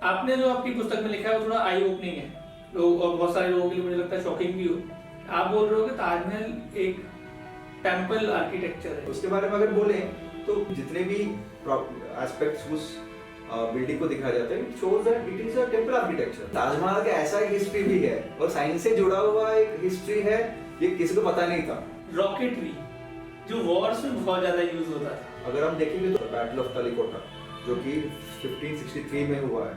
आपने जो आपकी पुस्तक में लिखा है वो थोड़ा आई ओपनिंग है, लोग और बहुत सारे लोगों के लिए मुझे लगता है शॉकिंग भी हो। आप बोल रहे हो कि ताजमहल एक टेम्पल आर्किटेक्चर है। उसके बारे में अगर बोले तो जितने भी एस्पेक्ट्स उस बिल्डिंग को दिखाया जाता है, shows that it is a temple architecture. Taj Mahal का ऐसा एक हिस्ट्री भी है और साइंस से जुड़ा हुआ एक हिस्ट्री है, ये किसी को पता नहीं था। रॉकेटरी जो वॉर्स में बहुत ज्यादा यूज होता था। अगर हम देखेंगे तो बैटल ऑफ तलिकोटा जो कि 1563 में हुआ है,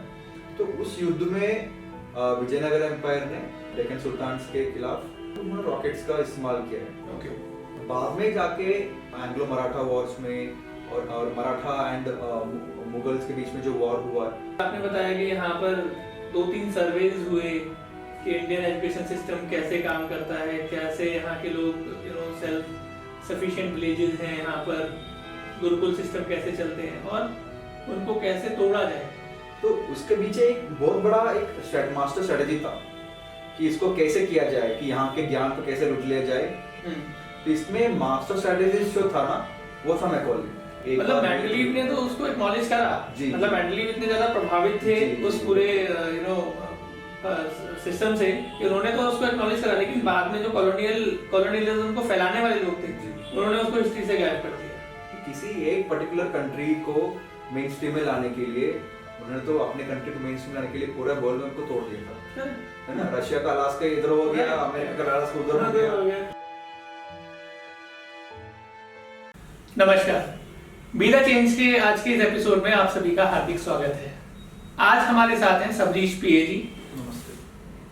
तो उस युद्ध में विजयनगर एम्पायर ने डेक्कन सुल्तान्स के खिलाफ उन्होंने रॉकेट्स का इस्तेमाल किया है। ओके। बाद में जाके एंग्लो मराठा वॉर्स में और मराठा एंड मुगल्स के बीच में जो वॉर हुआ है, आपने बताया कि यहाँ पर 2-3 सर्वेज हुए कि इंडियन एजुकेशन सिस्टम कैसे काम करता है, कैसे यहाँ के लोग सेल्फ सफिशिएंट विलेजेस हैं, यहाँ पर गुरुकुल सिस्टम कैसे चलते हैं और उनको कैसे तोड़ा जाए। तो उसके पीछे एक बहुत बड़ा एक मास्टर स्ट्रेटेजी था कि इसको कैसे किया जाए, कि यहाँ के ज्ञान को कैसे लूट लिया जाए। तो इसमें मास्टर स्ट्रेटेजी जो था ना, वो था मैकॉले। मतलब मेंडलीव ने तो उसको एक्नॉलेज करा। मतलब मेंडलीव इतने ज्यादा प्रभावित थे उस पूरे सिस्टम से कि उन्होंने तो उसको एक्नॉलेज करा, लेकिन बाद में जो कॉलोनियलिज्म को फैलाने वाले लोग थे उन्होंने उसको हिस्ट्री से गायब कर दिया। किसी एक पर्टिकुलर कंट्री को मेन स्ट्रीम में लाने के लिए उन्होंने तो अपने कंट्री को मेन स्ट्रीम लाने के लिए पूरा वर्ल्ड में उनको तोड़ दिया था, है ना। रशिया का अलास्का इधर हो गया, अमेरिका का अलास्का उधर हो गया। नमस्कार, बी द चेंज के आज के इस एपिसोड में आप सभी का हार्दिक स्वागत है। आज हमारे साथ हैं सबरीश पीएजी,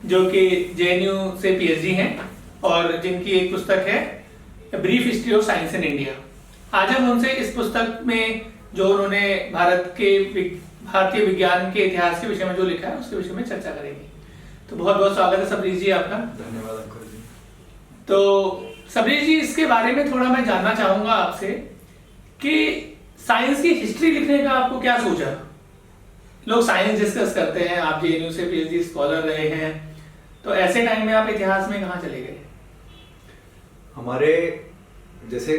जो कि जेएनयू से पीएचडी हैं और जिनकी एक पुस्तक है brief history of science in India. आज हम उनसे इस पुस्तक में जो उन्होंने भारतीय विज्ञान के इतिहास के विषय में जो लिखा है उसके विषय में चर्चा करेंगे। तो बहुत बहुत स्वागत है सबरीश जी आपका। धन्यवाद अंकुर जी। तो सबरीश जी, इसके बारे में थोड़ा मैं जानना चाहूंगा आपसे कि साइंस की हिस्ट्री लिखने का आपको क्या सोचा। लोग साइंस डिस्कस करते हैं, आप जेएनयू से पीएचडी स्कॉलर रहे हैं, तो ऐसे टाइम में आप इतिहास में कहाँ चले गए? हमारे जैसे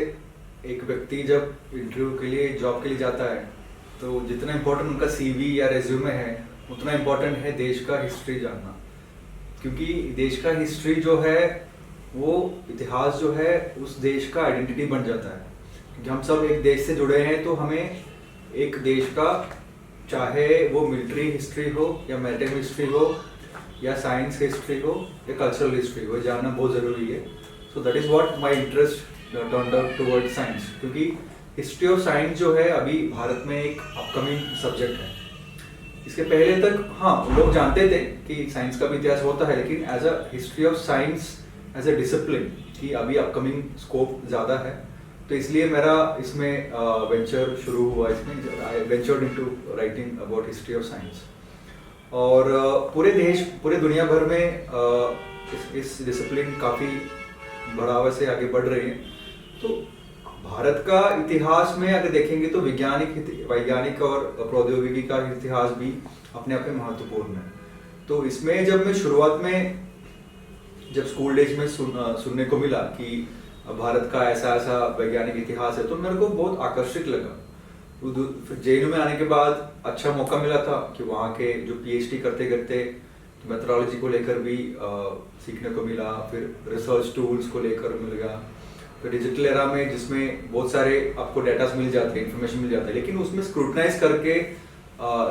एक व्यक्ति जब इंटरव्यू के लिए जॉब के लिए जाता है तो जितना इम्पोर्टेंट उनका सीवी या रेज्यूमे है उतना इम्पोर्टेंट है देश का हिस्ट्री जानना, क्योंकि देश का हिस्ट्री जो है वो इतिहास जो है उस देश का आइडेंटिटी बन जाता है। क्योंकि हम सब एक देश से जुड़े हैं तो हमें एक देश का, चाहे वो मिलिट्री हिस्ट्री हो या मैरिटाइम हिस्ट्री हो या साइंस हिस्ट्री हो या कल्चरल हिस्ट्री हो, जानना बहुत ज़रूरी है। So that is what my interest turned out toward science, क्योंकि हिस्ट्री ऑफ साइंस जो है अभी भारत में एक अपकमिंग सब्जेक्ट है। इसके पहले तक हाँ लोग जानते थे कि साइंस का भी इतिहास होता है, लेकिन as a history of science as a discipline की अभी अपकमिंग स्कोप ज़्यादा है। तो इसलिए मेरा इसमें वेंचर शुरू हुआ। इसमें I ventured into writing about history of science. और पूरे दुनिया भर में इस डिसिप्लिन काफ़ी बढ़ावा से आगे बढ़ रही है। तो भारत का इतिहास में अगर देखेंगे तो वैज्ञानिक और प्रौद्योगिकी का इतिहास भी अपने आप में महत्वपूर्ण है। तो इसमें जब मैं शुरुआत में जब स्कूल डेज में सुनने को मिला कि भारत का ऐसा वैज्ञानिक इतिहास है तो मेरे को बहुत आकर्षक लगा। जेएनयू में आने के बाद अच्छा मौका मिला था कि वहाँ के जो पीएचडी करते करते मेथोडोलॉजी को लेकर भी सीखने को मिला, फिर रिसर्च टूल्स को लेकर मिल गया। तो डिजिटल एरा में जिसमें बहुत सारे आपको डेटा मिल जाते हैं, इन्फॉर्मेशन मिल जाता है, लेकिन उसमें स्क्रूटनाइज करके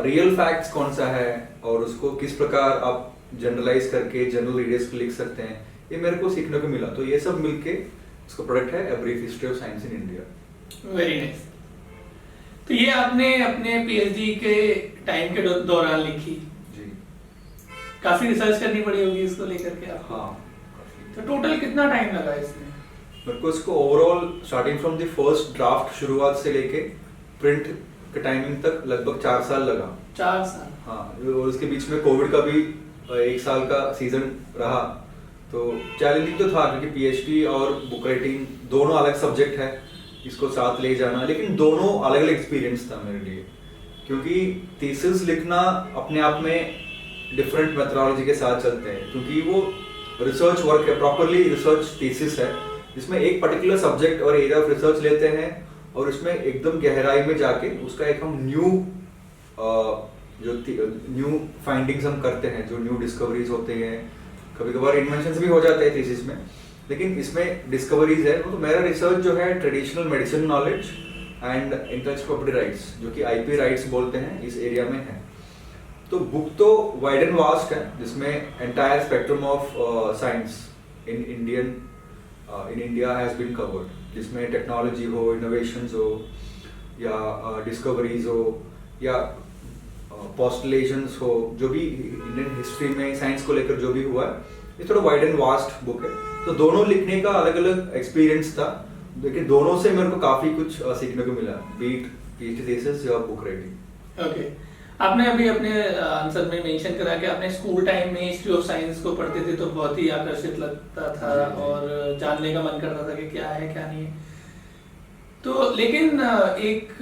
रियल फैक्ट्स कौन सा है और उसको किस प्रकार आप जनरलाइज करके जनरल रीडर्स को लिख सकते हैं, ये मेरे को सीखने को मिला। तो ये सब मिलके इसका प्रोडक्ट है a brief history of science in India. Very nice. तो ये आपने अपने पीएचडी के टाइम के दौरान लिखी जी। काफी रिसर्च करनी पड़ी होगी इसको लेकर के आपको। हाँ। तो टोटल कितना टाइम लगा इसमें? मेरे को इसको overall starting from the first draft शुरुआत से लेके प्रिंट के टाइमिंग तक लगभग 4 साल लगा। 4 साल? हाँ। और उसके बीच में कोविड का भी 1 साल का सीजन रहा, तो चैलेंजिंग तो था क्योंकि पीएचडी और बुक राइटिंग दोनों अलग सब्जेक्ट है, इसको साथ ले जाना, लेकिन दोनों अलग अलग एक्सपीरियंस था मेरे लिए। क्योंकि थीसिस लिखना अपने आप में डिफरेंट मेथोडोलॉजी के साथ चलते हैं, क्योंकि वो रिसर्च वर्क है, प्रॉपरली रिसर्च थीसिस है, जिसमें एक पर्टिकुलर सब्जेक्ट और एरिया ऑफ रिसर्च लेते हैं और उसमें एकदम गहराई में जाके उसका एक हम न्यू जो न्यू फाइंडिंग्स हम करते हैं, जो न्यू डिस्कवरीज होते हैं, कभी कभार इन्वेंशंस भी हो जाते हैं थीसिस में, लेकिन इसमें डिस्कवरीज है। तो मेरा रिसर्च जो है traditional medicine knowledge and intellectual property rights, जो कि आईपी राइट्स बोलते हैं, इस एरिया में है। तो बुक तो वाइड एंड वास्ट है, जिसमें entire spectrum of science in India has been covered, जिसमें टेक्नोलॉजी हो, इनोवेशंस हो, या डिस्कवरीज हो, या पोस्टुलेशंस हो, जो भी इंडियन हिस्ट्री में साइंस को लेकर जो भी हुआ है, ये थोड़ा वाइड एंड वास्ट बुक है। तो दोनों लिखने का अलग अलग एक्सपीरियंस था, लेकिन दोनों से मेरे को काफी कुछ सीखने को मिला, बीट पीएचडी थीसिस या बुक राइटिंग। ओके, आपने अभी अपने आंसर में मेंशन करा कि आपने स्कूल टाइम में हिस्ट्री ऑफ साइंस को पढ़ते थे तो बहुत ही आकर्षित लगता था और जानने का मन करता था कि क्या है क्या नहीं है। तो लेकिन एक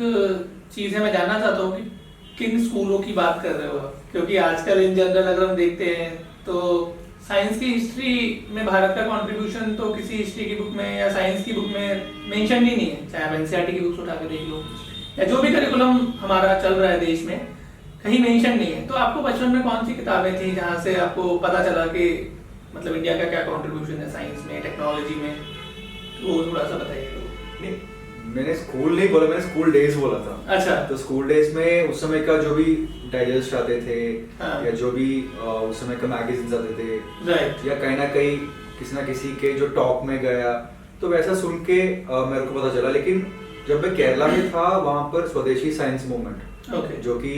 चीज है, मैं जानना चाहता हूँ कि किन स्कूलों की बात कर रहे हो आप, क्योंकि आजकल इन जनरल अगर हम देखते हैं तो साइंस की हिस्ट्री में भारत का कंट्रीब्यूशन तो किसी हिस्ट्री की बुक में या साइंस की बुक में मेंशन ही नहीं है। चाहे आप एनसीईआरटी की बुक्स उठा के देख लो या जो भी करिकुलम हमारा चल रहा है देश में, कहीं मेंशन नहीं है। तो आपको बचपन में कौन सी किताबें थी जहाँ से आपको पता चला कि मतलब इंडिया का क्या कंट्रीब्यूशन है साइंस में, टेक्नोलॉजी में, वो थोड़ा सा बताइए। नहीं, मैंने स्कूल नहीं बोला, मैंने स्कूल डेज बोला था। अच्छा। तो स्कूल डेज में उस समय का जो भी डाइजेस्ट आते थे, हाँ। या जो भी उस समय का मैगजीन्स आते थे, राइट, या कहीं ना कहीं किसी ना किसी के जो टॉक में गया, तो वैसा सुन के मेरे को पता चला। लेकिन जब मैं केरला में था, वहाँ पर स्वदेशी साइंस मूवमेंट, जो कि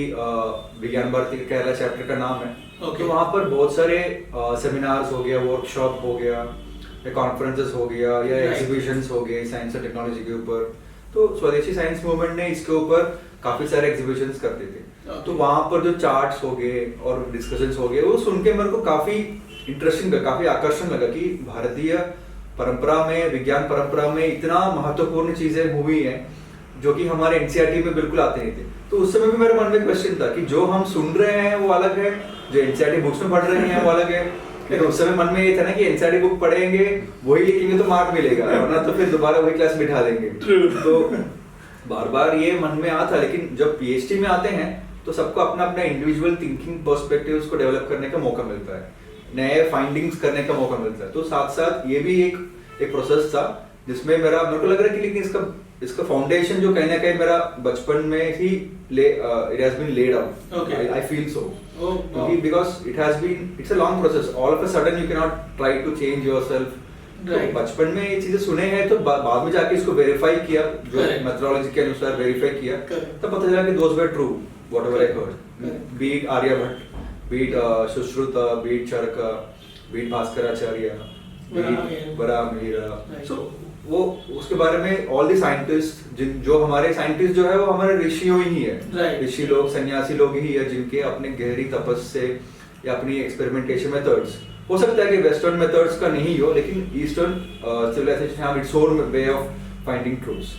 विज्ञान भारती के केरला चैप्टर का नाम है, तो वहाँ पर बहुत सारे सेमिनार्स हो गया, वर्कशॉप हो गया, या कॉन्फ्रेंसेस हो गया, या एग्जीबिशंस हो गए साइंस और टेक्नोलॉजी के ऊपर। तो स्वदेशी साइंस मूवमेंट ने इसके ऊपर काफी सारे एग्जीबिशंस करते थे। तो वहाँ पर जो चार्ट्स हो गए और डिस्कशंस हो गए, वो सुन के मेरे को काफी इंटरेस्टिंग लगा, काफी आकर्षण लगा कि भारतीय परंपरा में, विज्ञान परंपरा में इतना महत्वपूर्ण चीजें हुई हैं जो कि हमारे एनसीईआरटी में बिल्कुल आते नहीं थे। तो उस समय भी मेरे मन में क्वेश्चन था कि जो हम सुन रहे हैं वो अलग है, जो एनसीईआरटी बुक्स में पढ़ रहे हैं वो अलग है। लेकिन उस समय मन में ये था ना कि एनसीईआरटी बुक पढ़ेंगे, वही लिखेंगे तो मार्क मिलेगा, वरना तो फिर दोबारा वही क्लास बिठा देंगे। तो बार बार ये मन में आता, लेकिन जब पीएचडी में आते हैं तो सबको अपना अपना इंडिविजुअल थिंकिंग पर्सपेक्टिव्स को डेवलप करने का मौका मिलता है, नए फाइंडिंग्स करने का मौका मिलता है। तो साथ साथ ये भी एक प्रोसेस था जिसमें मेरे को लग रहा है कि लेकिन इसका फाउंडेशन जो कहीं ना कहीं मेरा बचपन में ही it has been laid out. Okay. I feel so. Oh, wow. Because it's a long process. All of a sudden you cannot try to change yourself. तो बचपन में ये चीजें सुने हैं, तो बाद में जाके इसको वेरीफाई किया, जो मेथोडोलॉजी के अनुसार वेरीफाई किया, तब पता चला कि those were true, whatever I heard, be it Aryabhatta, be it Sushruta, be it Charaka, be it Bhaskaracharya, be it Varahamihira. So वो उसके बारे में ऑल दी साइंटिस्ट, जो हमारे साइंटिस्ट जो है वो हमारे ऋषियों ही है, ऋषि लोग, सन्यासी लोग ही है, जिनके अपने गहरी तपस्या से या अपनी एक्सपेरिमेंटेशन मेथड्स, हो सकता है कि वेस्टर्न मेथड्स का नहीं हो, लेकिन eastern civilisation have its own way of finding truths.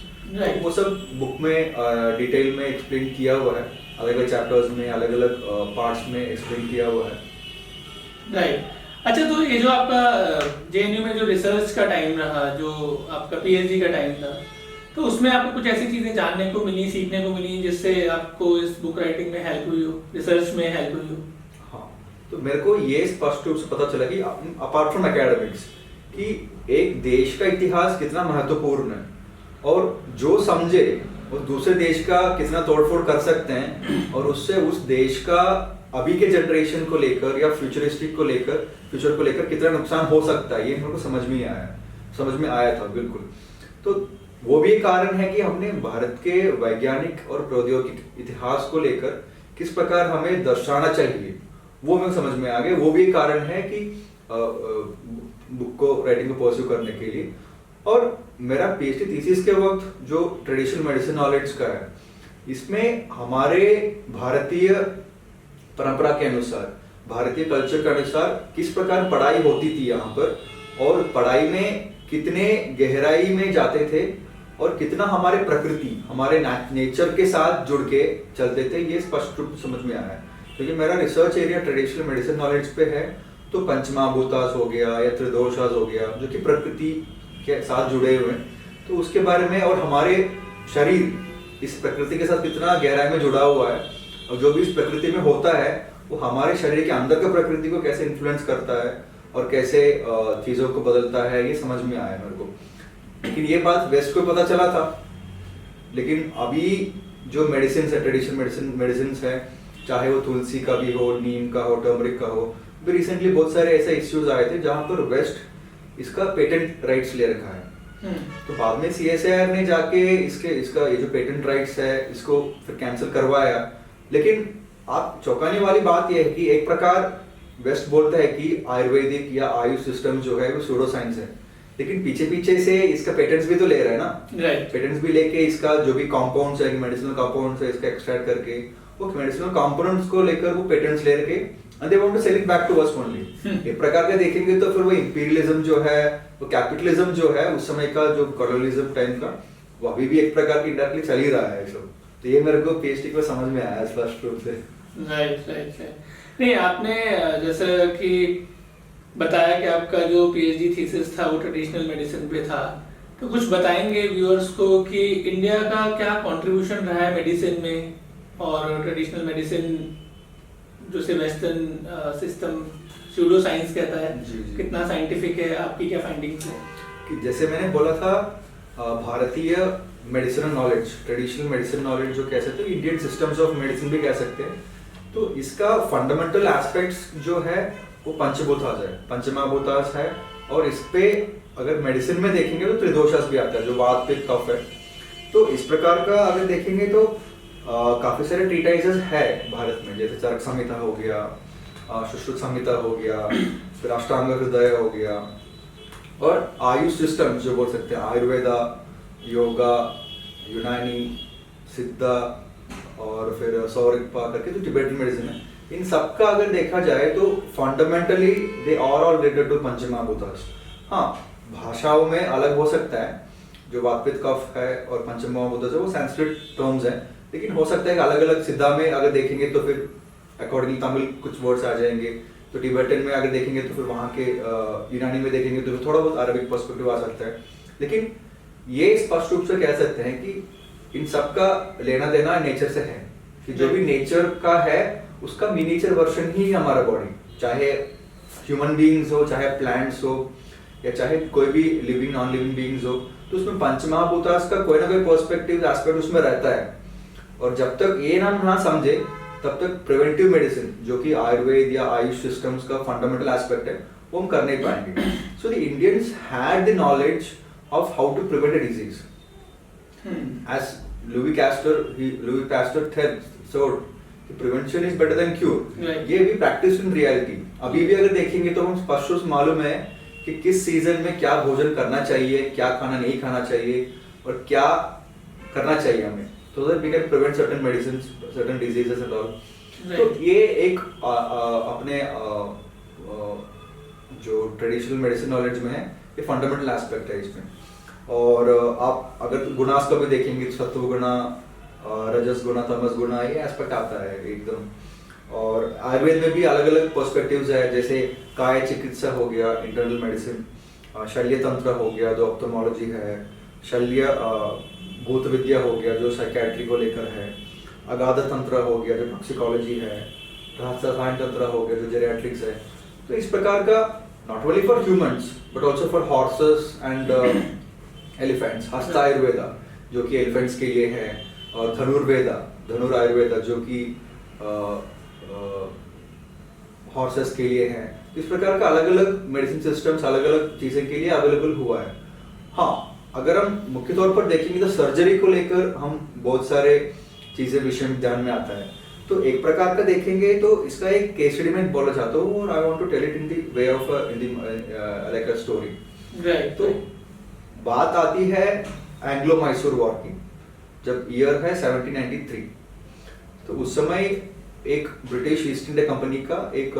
वो सब बुक में डिटेल में एक्सप्लेन किया हुआ है, अलग अलग चैप्टर्स में, अलग अलग पार्ट्स में एक्सप्लेन किया हुआ है। राइट। अच्छा, तो ये जो आपका जेएनयू में जो रिसर्च का टाइम रहा, जो आपका पीएचडी का टाइम था, तो उसमें आपको कुछ ऐसी चीजें जानने को मिली, सीखने को मिली, जिससे आपको इस बुक राइटिंग में हेल्प हुई हो, रिसर्च में हेल्प हुई हो? हाँ, तो मेरे को ये स्पष्ट रूप से पता चला कि अपार्ट फ्रॉम एकेडमिक्स, कि एक देश का इतिहास कितना महत्वपूर्ण है, और जो समझे वो दूसरे देश का कितना तोड़फोड़ कर सकते हैं, और उससे उस देश का अभी के जनरेशन को लेकर या फ्यूचर को लेकर कितना नुकसान हो सकता है, ये मेरे को समझ में आया था बिल्कुल। तो वो भी एक कारण है कि हमने भारत के वैज्ञानिक और प्रौद्योगिक इतिहास को लेकर किस प्रकार हमें दर्शाना चाहिए, वो मेरे समझ में आ गया। वो भी एक कारण है कि बुक को राइटिंग को परस्यू करने के लिए। और मेरा पीएचडी थीसिस के वक्त जो ट्रेडिशनल मेडिसिन नॉलेज का है, इसमें हमारे भारतीय परंपरा के अनुसार, भारतीय कल्चर के अनुसार किस प्रकार पढ़ाई होती थी यहाँ पर, और पढ़ाई में कितने गहराई में जाते थे, और कितना हमारे प्रकृति, हमारे नेचर के साथ जुड़ के चलते थे, ये स्पष्ट रूप से समझ में आया है। क्योंकि मेरा research area traditional medicine knowledge पे है, तो पंचमहाभूतास हो गया या त्रिदोषास हो गया, जो कि प्रकृति के साथ जुड़े हुए हैं, तो उसके बारे में, और हमारे शरीर इस प्रकृति के साथ कितना गहराई में जुड़ा हुआ है, और जो भी इस प्रकृति में होता है वो हमारे शरीर के अंदर का प्रकृति को कैसे इन्फ्लुएंस करता है और कैसे चीज़ों को बदलता है, ये समझ में आया मेरे को। लेकिन ये बात वेस्ट को पता चला था, लेकिन अभी जो मेडिसिन है, ट्रेडिशनल मेडिसिन है, चाहे वो तुलसी का भी हो, नीम का हो, टर्मरिक का हो, भी रिसेंटली बहुत सारे ऐसे इश्यूज आए थे जहाँ पर वेस्ट इसका पेटेंट राइट्स ले रखा है। तो बाद में CSIR ने जाके इसका ये जो पेटेंट राइट्स है इसको फिर कैंसिल करवाया। लेकिन आप चौंकाने वाली बात यह है कि एक प्रकार वेस्ट बोलता है कि आयुर्वेदिक या आयुष सिस्टम जो है वो सूडो साइंस है, लेकिन पीछे पीछे से इसका पेटेंट्स भी तो ले रहा है ना। राइट। पेटेंट्स भी लेके इसका जो भी कंपाउंड्स है, मेडिसिनल कंपाउंड्स है, इसका एक्सट्रैक्ट करके वो मेडिसिनल कंपोनेंट्स को लेकर वो पेटेंट्स ले रखे and they want to sell it back to us only. एक प्रकार का देखेंगे तो फिर वो इंपीरियलिज्म जो है, वो कैपिटलिज्म जो है उस समय का, जो कॉलोनियलिज्म टाइम का, वो अभी भी एक प्रकार की इंडायरेक्टली चल ही रहा है सब। तो ये मेरे को PhD को समझ में आया स्पष्ट रूप से। राइट। नहीं, आपने जैसे कि बताया कि आपका जो PhD थीसिस था वो ट्रेडिशनल मेडिसिन पे था, तो कुछ बताएंगे व्यूअर्स को कि इंडिया का क्या कंट्रीब्यूशन रहा है मेडिसिन में, और ट्रेडिशनल मेडिसिन जो से वेस्टर्न सिस्टम सूडो साइंस कहता है, जी। कितना साइंटिफिक है, आपकी क्या फाइंडिंग्स है? कि जैसे मैंने बोला था, भारतीय medicinal knowledge, traditional medicine knowledge जो कह सकते हैं, इंडियन सिस्टम्स ऑफ मेडिसिन भी कह सकते हैं, तो इसका फंडामेंटल एस्पेक्ट्स जो है वो पंचभूतास है, पंचमहाभूतास है। और इस पे अगर मेडिसिन में देखेंगे तो त्रिदोषास भी आता है, जो वात पित्त कफ है। तो इस प्रकार का अगर देखेंगे तो काफी सारे ट्रीटाइजेस है भारत में, जैसे चरक संहिता हो गया, सुश्रुत संहिता हो गया, फिर अष्टांग हृदय हो गया, और आयुष सिस्टम जो बोल सकते हैं, आयुर्वेदा, योगा, यूनानी, सिद्धा और फिर सौरिकपा करके जो टिबेटन मेडिसिन है, इन सबका अगर देखा जाए तो fundamentally they are all related to Panchamahabhutas. हाँ, भाषाओं में अलग हो सकता है, जो वात पित्त कफ है और पंचमहाभूतास है वो संस्कृत टर्म्स है, लेकिन हो सकता है कि अलग अलग सिद्धा में अगर देखेंगे तो फिर अकॉर्डिंगली तमिल कुछ वर्ड्स आ जाएंगे, तो टिबेटन में अगर देखेंगे तो फिर वहाँ के यूनानी में देखेंगे तो फिर थोड़ा बहुत अरबिक पर्सपेक्टिव आ सकता है। लेकिन ये स्पष्ट रूप से कह सकते हैं कि इन सब का लेना देना नेचर से है, कि जो भी नेचर का है उसका मिनिएचर वर्जन ही हमारा बॉडी, चाहे ह्यूमन बीइंग्स हो, चाहे प्लांट्स हो, या चाहे कोई भी लिविंग नॉन लिविंग बीइंग्स हो, तो उसमें पंचमहाभूतास का कोई ना कोई पर्सपेक्टिव एस्पेक्ट उसमें रहता है। और जब तक ये नाम ना समझे तब तक प्रिवेंटिव मेडिसिन जो कि आयुर्वेद या आयुष सिस्टम्स का फंडामेंटल एस्पेक्ट है वो हम कर नहीं पाएंगे। So the Indians had the knowledge of how to prevent a disease, as Louis Pasteur said, prevention is better than cure. ये भी प्रैक्टिस इन रियलिटी। अभी भी अगर देखेंगे तो हम स्पष्ट रूप से मालूम है कि किस सीजन में क्या भोजन करना चाहिए, क्या खाना नहीं खाना चाहिए और क्या करना चाहिए हमें, so that we can prevent certain medicines, certain diseases and all. तो ये एक अपने जो ट्रेडिशनल मेडिसिन नॉलेज में है ये फंडामेंटल एस्पेक्ट है इसमें। और आप अगर गुणास का भी देखेंगे, सत्व गुणा, रजस गुणा, तमस गुणा, ये एस्पेक्ट आता है एकदम। और आयुर्वेद में भी अलग अलग पर्सपेक्टिव्स है, जैसे काय चिकित्सा हो गया, इंटरनल मेडिसिन, शल्य तंत्र हो गया जो ऑप्थेल्मोलॉजी है, शल्य भूत विद्या हो गया जो साइकेट्री को लेकर है, अगाध तंत्र हो गया जो टॉक्सिकोलॉजी है, रसायन तंत्र हो गया जो जेरियाट्रिक्स है। तो इस प्रकार का not only for humans but also for horses and elephants, हस्त आयुर्वेदा जो कि एलिफेंट्स के लिए है, और धनुर्वेदा, धनुर आयुर्वेदा जो कि हॉर्सेस के लिए है। इस प्रकार का अलग अलग मेडिसिन सिस्टम्स अलग अलग चीजें के लिए अवेलेबल हुआ है। हाँ, अगर हम मुख्य तौर पर देखेंगे तो सर्जरी को लेकर हम बहुत सारे चीजें विषय में ध्यान में आता है। तो एक प्रकार का देखेंगे तो इसका एक केस स्टडी में बोलना चाहता हूँ, और I want to tell it in the way of like a story. Right. तो बात आती है एंग्लो मैसूर वॉर की, जब ईयर है 1793। तो उस समय एक ब्रिटिश ईस्ट इंडिया कंपनी का एक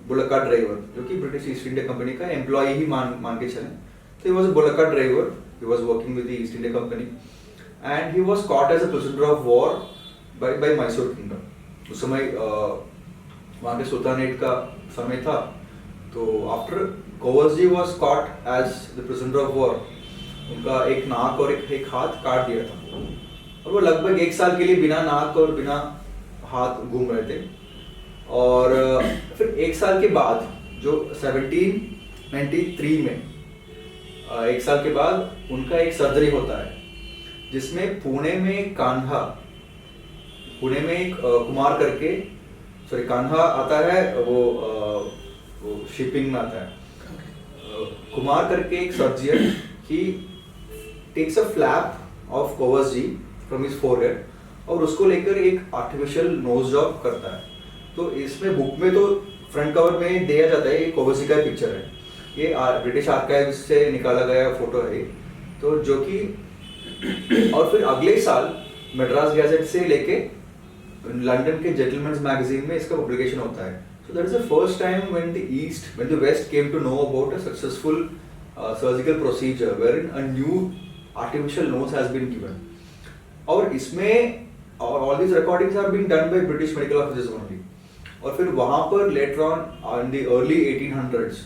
बुलक कार्ट ड्राइवर, जो कि ब्रिटिश ईस्ट इंडिया कंपनी का एम्प्लॉय ही मान के चले, तो he was a bullock cart driver. He was working with the East India Company, and he was caught as a prisoner of war by Mysore Kingdom. उस समय वहाँ के sultanate का समय था। तो after Kovalji was caught as the prisoner of war, उनका एक नाक और एक हाथ काट दिया था, और वो लगभग 1 साल के लिए बिना नाक और बिना हाथ घूम रहे थे। और फिर एक साल के बाद जो 1793 में एक साल के बाद उनका एक सर्जरी होता है, जिसमें पुणे में एक कुमार करके, सॉरी कान्हा आता है, वो शिपिंग में आता है। कुमार करके एक surgeon, he takes a flap of Cowasji from his forehead और उसको लेकर एक आर्टिफिशियल नोज जॉब करता है। तो इसमें बुक में तो फ्रंट कवर में दिया जाता है, ये कोवसजी का पिक्चर है, ये ब्रिटिश आर्काइव से निकाला गया फोटो है। तो जो कि और फिर अगले साल मद्रास गैजेट से लेके लंदन के जेंटलमैन्स मैगजीन में इसका पब्लिकेशन होता है। So that is the first time when the West came to know about a successful surgical procedure wherein a new artificial nose has been given. और इसमें all these recordings are being done by British medical officers only. और फिर वहाँ पर later on in the early 1800s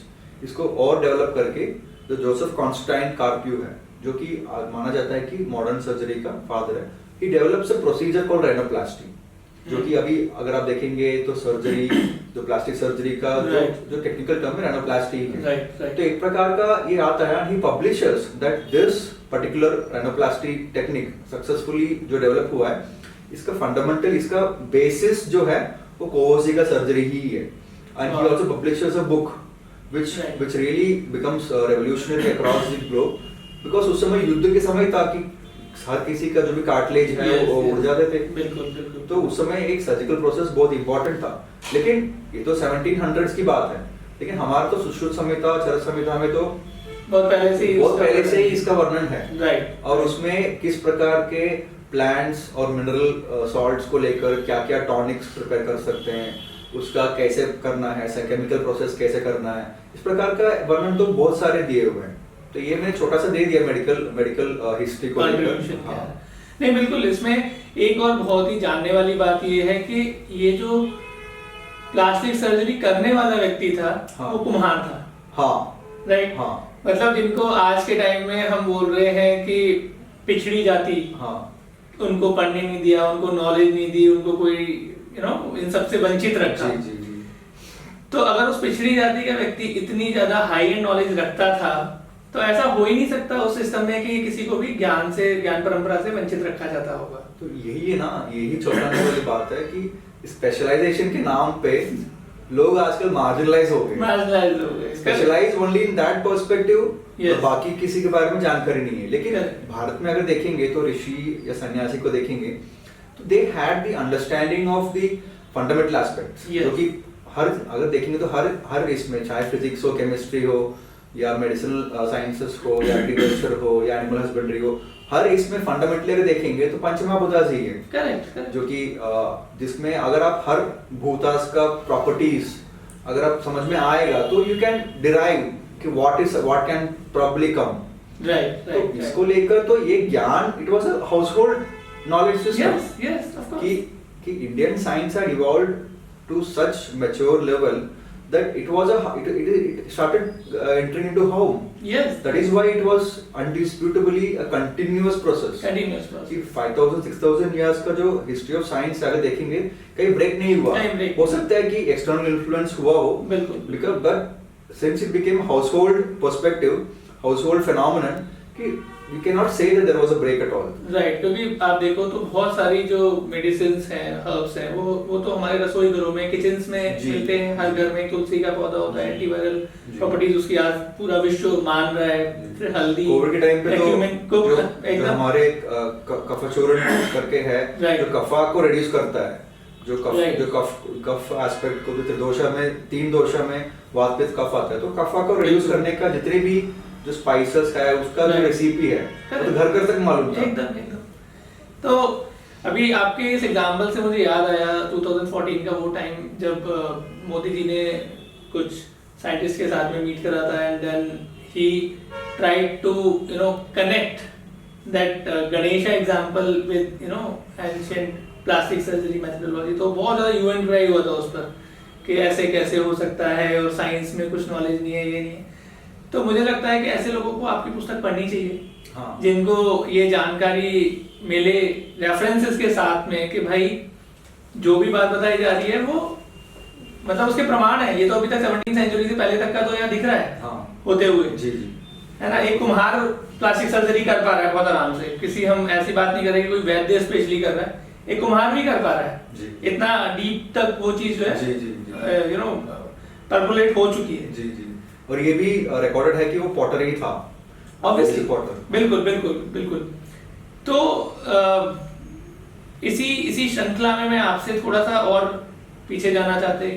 इसको और develop करके जो जोसेफ कॉन्स्टेंटाइन कार्प्यू है, जो कि माना जाता है कि मॉडर्न सर्जरी का फादर है, he develops a procedure called rhinoplasty, जो कि अभी अगर आप देखेंगे तो सर्जरी, जो प्लास्टिक सर्जरी का जो टेक्निकल टर्म है rhinoplasty है। तो एक प्रकार का ये आता है, he publishes that this particular rhinoplasty technique successfully जो डेवलप हुआ है, इसका फंडामेंटल, इसका बेसिस जो है वो कोवसजी का सर्जरी ही है। And he also publishes a book which really becomes revolutionary across the globe, because उस समय युद्ध के समय था कि हर किसी का जो भी कार्टिलेज है वो उड़ जाते थे। बिल्कुल। तो उस समय एक सर्जिकल प्रोसेस बहुत इंपॉर्टेंट था। लेकिन ये तो 1700s की बात है, लेकिन हमारा तो सुश्रुत संहिता, चरक संहिता में तो बहुत पहले से ही इसका वर्णन है। राइट। और उसमें किस प्रकार के प्लांट्स और मिनरल सॉल्ट्स को लेकर क्या क्या टॉनिक्स प्रिपेयर कर सकते हैं, उसका कैसे करना है, केमिकल प्रोसेस कैसे करना है, इस प्रकार का वर्णन तो बहुत सारे दिए हुए हैं। तो ये मैंने छोटा सा दे दिया मेडिकल हिस्ट्री को लेकर। नहीं बिल्कुल, इसमें एक और बहुत ही जानने वाली बात ये है कि ये जो प्लास्टिक सर्जरी करने वाला व्यक्ति था, वो कुम्हार था। हाँ। राइट। हाँ। मतलब जिनको आज के टाइम में हम बोल रहे हैं कि पिछड़ी जाति, हाँ, उनको पढ़ने नहीं दिया, उनको नॉलेज नहीं दी, उनको कोई इन सबसे वंचित रखा। जी। तो अगर उस पिछड़ी जाति का व्यक्ति इतनी ज्यादा हाई एंड नॉलेज रखता था, तो ऐसा हो ही नहीं सकता उस सिस्टम में कि किसी को भी ज्ञान परंपरा से वंचित रखा जाता होगा। तो यही है ना, यही चौंकाने वाली बात है कि स्पेशलाइजेशन के नाम पे लोग आजकल मार्जिनलाइज हो गए, specialise only in that perspective, बाकी किसी के बारे में जानकारी नहीं है। लेकिन भारत में अगर देखेंगे तो ऋषि या सन्यासी को देखेंगे तो they had the understanding of the fundamental aspects, जो कि अगर देखेंगे तो हर इसमें, चाहे फिजिक्स हो, केमिस्ट्री हो, या मेडिसिनल साइंसेस हो, या एग्रीकल्चर हो, या एनिमल हस्बेंड्री हो, हर इसमें फंडामेंटली अगर देखेंगे तो पंचमहाभूतास ही है। करेक्ट। जो कि जिसमें अगर आप हर भूतास का प्रॉपर्टीज अगर आप समझ में आएगा तो यू कैन डिराइव कि what can probably come. Right. तो इसको लेकर तो ये ज्ञान, it was a household knowledge system. Yes of course कि Indian science had evolved to such mature level that it started entering into home. Yes. That is why it was undisputably a continuous process. कि 5,000-6,000 years का जो history of science अगर देखेंगे कहीं break नहीं हुआ। हो सकता है कि external influence हुआ हो, बिल्कुल, but since it became household perspective, household phenomenon, कि you cannot say that there was a break at all. Right, क्योंकि आप देखो तो बहुत सारी जो medicines हैं, herbs हैं, वो तो हमारे रसोई घरों में, किचन्स में मिलते हैं। हर घर में तुलसी का पौधा होता है, एंटीवायरल प्रॉपर्टीज उसकी आज पूरा विश्व मान रहा है। फिर हल्दी, कोविड के टाइम पे तो जो हमारे कफचूर्ण करके है, जो कफा को रिड्यूस करता है, जो कफ एस्पेक्ट को, त्रिदोषा में 3 दोषा में वात पित्त कफ आता है, तो कफा को रिड्यूस करने का जितने भी जो स्पाइसेस है उसका जो रेसिपी है वो तो घर तक मालूम था। एकदम। तो अभी आपके इस एग्जांपल से मुझे याद आया 2014 का वो टाइम जब मोदी जी ने कुछ साइंटिस्ट के साथ में मीट करा था, and then he tried to connect that Ganesha example with ancient plastic surgery methodology. तो बहुत ज्यादा यूएन ड्राइव हुआ था उस पर कि ऐसे कैसे हो सकता है, और साइंस में कुछ नॉलेज नहीं है, ये नहीं है। तो मुझे लगता है कि ऐसे लोगों को आपकी पुस्तक पढ़नी चाहिए। हाँ। जिनको ये जानकारी मिले रेफरेंसेस के साथ में कि भाई जो भी बात बताई जा रही है वो मतलब उसके प्रमाण है। ये तो अभी तक 17वीं सेंचुरी से पहले तक का तो यहाँ दिख रहा है हाँ होते हुए, जी जी है ना। एक कुम्हार प्लास्टिक सर्जरी कर पा रहा है बहुत आराम से, किसी हम ऐसी बात नहीं कर रहे कि कोई वैद्य स्पेशली कर रहा है, एक कुम्हार भी कर पा रहा है जी इतना डीप तक वो चीज जो जी है जी यू नो परकोलेट हो चुकी है। जी जी। और ये भी रिकॉर्डेड है कि वो पॉटर ही था, ऑब्वियसली पॉटर। बिल्कुल बिल्कुल बिल्कुल। तो इसी श्रृंखला में मैं आपसे थोड़ा सा और पीछे जाना चाहते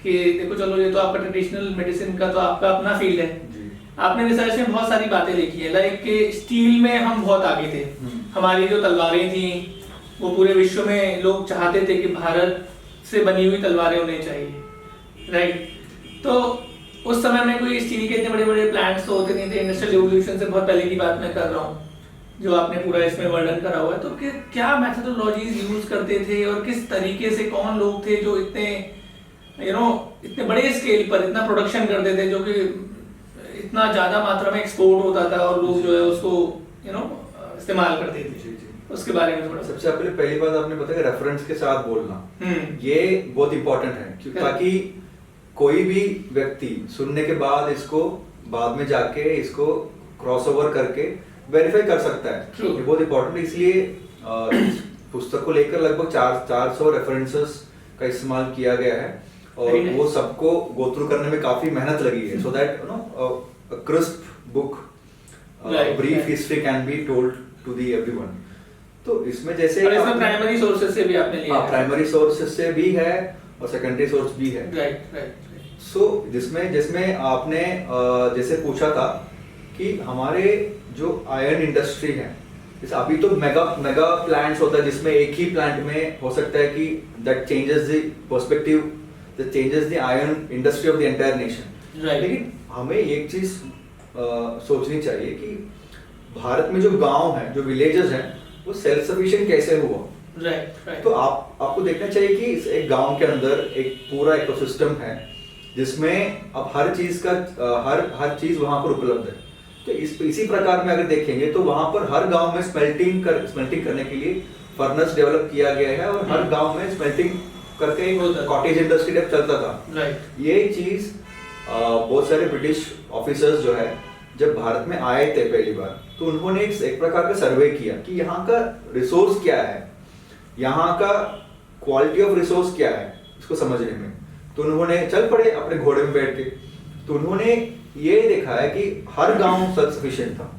कि देखो चलो ये तो आपका ट्रेडिशनल मेडिसिन का तो आपका अपना फील्ड है, जी आपने रिसर्च में बहुत सारी बातें लिखी है, लाइक कि स्टील में हम बहुत आगे थे। हमारी जो तलवारें थी वो पूरे विश्व में लोग चाहते थे कि भारत से बनी हुई तलवारें होनी चाहिए, राइट। तो उस समय में कोई स्टील के इतने बड़े बड़े प्लांट्स तो होते नहीं थे, इंडस्ट्रियल रिवोल्यूशन से बहुत पहले की बात मैं कर रहा हूँ जो आपने पूरा इसमें वर्णन करा हुआ है। तो क्या मेथोडोलॉजीज यूज करते थे और किस तरीके से, कौन लोग थे जो इतने इतने बड़े स्केल पर इतना प्रोडक्शन करते थे जो कि इतना ज्यादा मात्रा में एक्सपोर्ट होता था और लोग जो है उसको इस्तेमाल करते थे। जी जी। उसके बारे में थोड़ा सा। सबसे पहली बात आपने बताया रेफरेंस के साथ बोलना, ये बहुत इंपॉर्टेंट है ताकि कोई भी व्यक्ति सुनने के बाद इसको बाद में जाके इसको क्रॉस ओवर करके वेरीफाई कर सकता है। True. ये बहुत इंपॉर्टेंट है, इसलिए इस पुस्तक को लेकर लगभग 400 रेफरेंसेस का इस्तेमाल किया गया है और Very nice. वो सबको गो थ्रू करने में काफी मेहनत लगी है, so that crisp book brief history can be told to the everyone. तो इसमें जैसे और इसमें प्राइमरी सोर्सेज से भी आपने लिया है। प्राइमरी सोर्सेज से भी है और सेकेंडरी सोर्स भी है। Right right. सो जिसमें आपने जैसे पूछा था कि हमारे जो आयरन इंडस्ट्री है, जैसे अभी तो मेगा प्लांट्स होता है जिसमें एक ही प्लांट में हो सकता है कि that changes the perspective, that changes the iron industry of the entire nation. लेकिन हमें एक चीज सोचनी चाहिए कि भारत में जो गांव है, जो विलेजेस हैं, वो सेल्फ सफिशिएंट कैसे हुआ। राइट। तो आपको देखना चाहिए कि एक गांव के अंदर एक पूरा इकोसिस्टम है जिसमें अब हर चीज का हर चीज वहां पर उपलब्ध है। तो इसी प्रकार में अगर देखेंगे तो वहां पर हर गांव में स्मेल्टिंग करने के लिए फर्नेस डेवलप किया गया है और हर गांव में स्मेल्टिंग करके कॉटेज इंडस्ट्री टाइप चलता था। राइट। ये चीज बहुत सारे ब्रिटिश ऑफिसर्स जो है जब भारत में आए थे पहली बार, तो उन्होंने एक प्रकार का सर्वे किया कि यहाँ का रिसोर्स क्या है, यहाँ का क्वालिटी ऑफ रिसोर्स क्या है, इसको समझने में। तो उन्होंने चल पड़े अपने घोड़े में बैठ के, तो उन्होंने ये देखा है कि हर गांव सेल्फ सफिशिएंट था।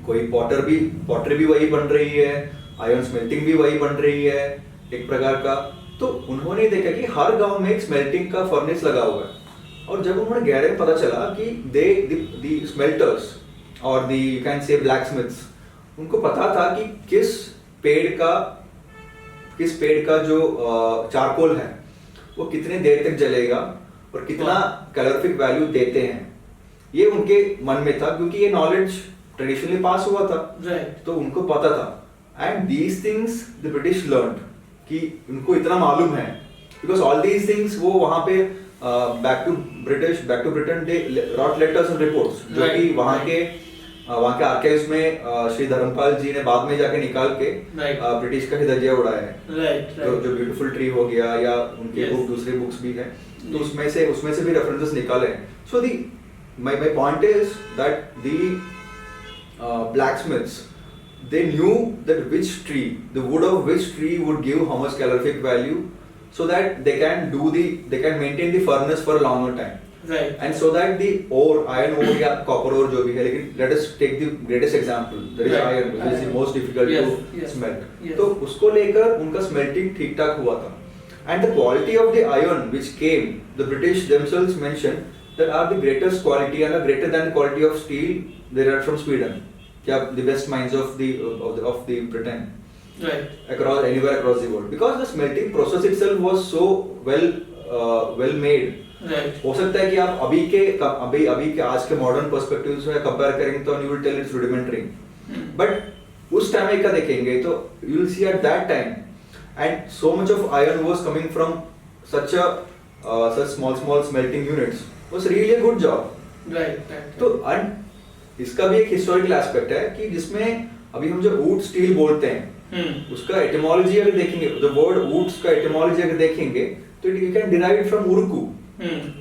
कोई पॉटरी भी वही बन रही है, आयरन स्मेल्टिंग भी वही बन रही है एक प्रकार का। तो उन्होंने देखा कि हर गांव में एक स्मेल्टिंग का फर्नेस लगा हुआ है। और जब उन्होंने गहरे में पता चला कि द स्मेल्टर्स और द यू कैन से ब्लैकस्मिथ्स, उनको पता था कि किस पेड़ का जो चारकोल है वो कितने देर तक जलेगा और कितना कैलोरीफिक वैल्यू देते हैं, ये उनके मन में था क्योंकि ये नॉलेज ट्रेडिशनली पास हुआ था। तो उनको पता था and these things the British learn कि उनको इतना मालूम है बिकॉज ऑल दीज थिंग्स वो वहां पे back to Britain they wrote letters and reports जो कि वहां के आर्काइव्स में श्री धर्मपाल जी ने बाद में जाके निकाल के ब्रिटिश का ही धज्जिया उड़ाया है। जो ब्यूटीफुल ट्री हो गया या उनके बुक दूसरे बुक्स भी हैं, तो उसमें से भी रेफरेंसेस निकाले हैं। सो दी my point is that the blacksmiths, they knew that the wood of which tree would give how much calorific value, so that they can maintain the furnace for a longer time. Right. And so that the iron ore या copper ore जो भी है, लेकिन let us take the greatest example, that is iron, which is the most difficult to smelt. तो उसको लेकर उनका smelting ठीक ठाक हुआ था. And the quality of the iron which came, the British themselves mentioned that are the greatest quality and are greater than the quality of steel they are from Sweden. The best mines of the Britain. Right. Anywhere across the world, because the smelting process itself was so well made. Right. हो सकता है कि आप अभी के आज के modern perspective से कंपेयर करेंगे तो you will tell it's rudimentary. But उस टाइम का देखेंगे तो you will see at that time and so much of iron was coming from such small smelting units was really a good job. Right. तो इसका भी एक historical aspect है कि जिसमें अभी हम जो वुड स्टील बोलते हैं उसका एटिमोलॉजी अगर देखेंगे, द वर्ड वुड्स का एटिमोलॉजी अगर देखेंगे तो you can derive it from urukku.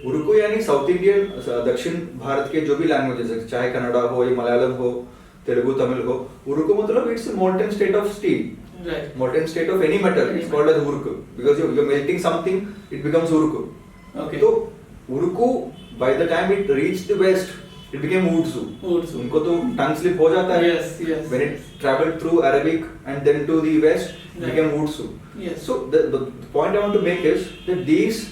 Urukku यानी साउथ इंडियन, दक्षिण भारत के जो भी लैंग्वेजेस है, चाहे कन्नड़ा हो या मलयालम हो, तेलुगु, तमिल हो, उरुकु मतलब it's molten state of steel, molten state of any metal. It's called as urku because you're melting something, it becomes urku. Okay. So urku, by the time it reached the west, it became wudsu. उनको तो tongue slip हो जाता है. Yes. When it traveled through Arabic and then to the west, it became wudsu. Yes. So the point I want to make is that these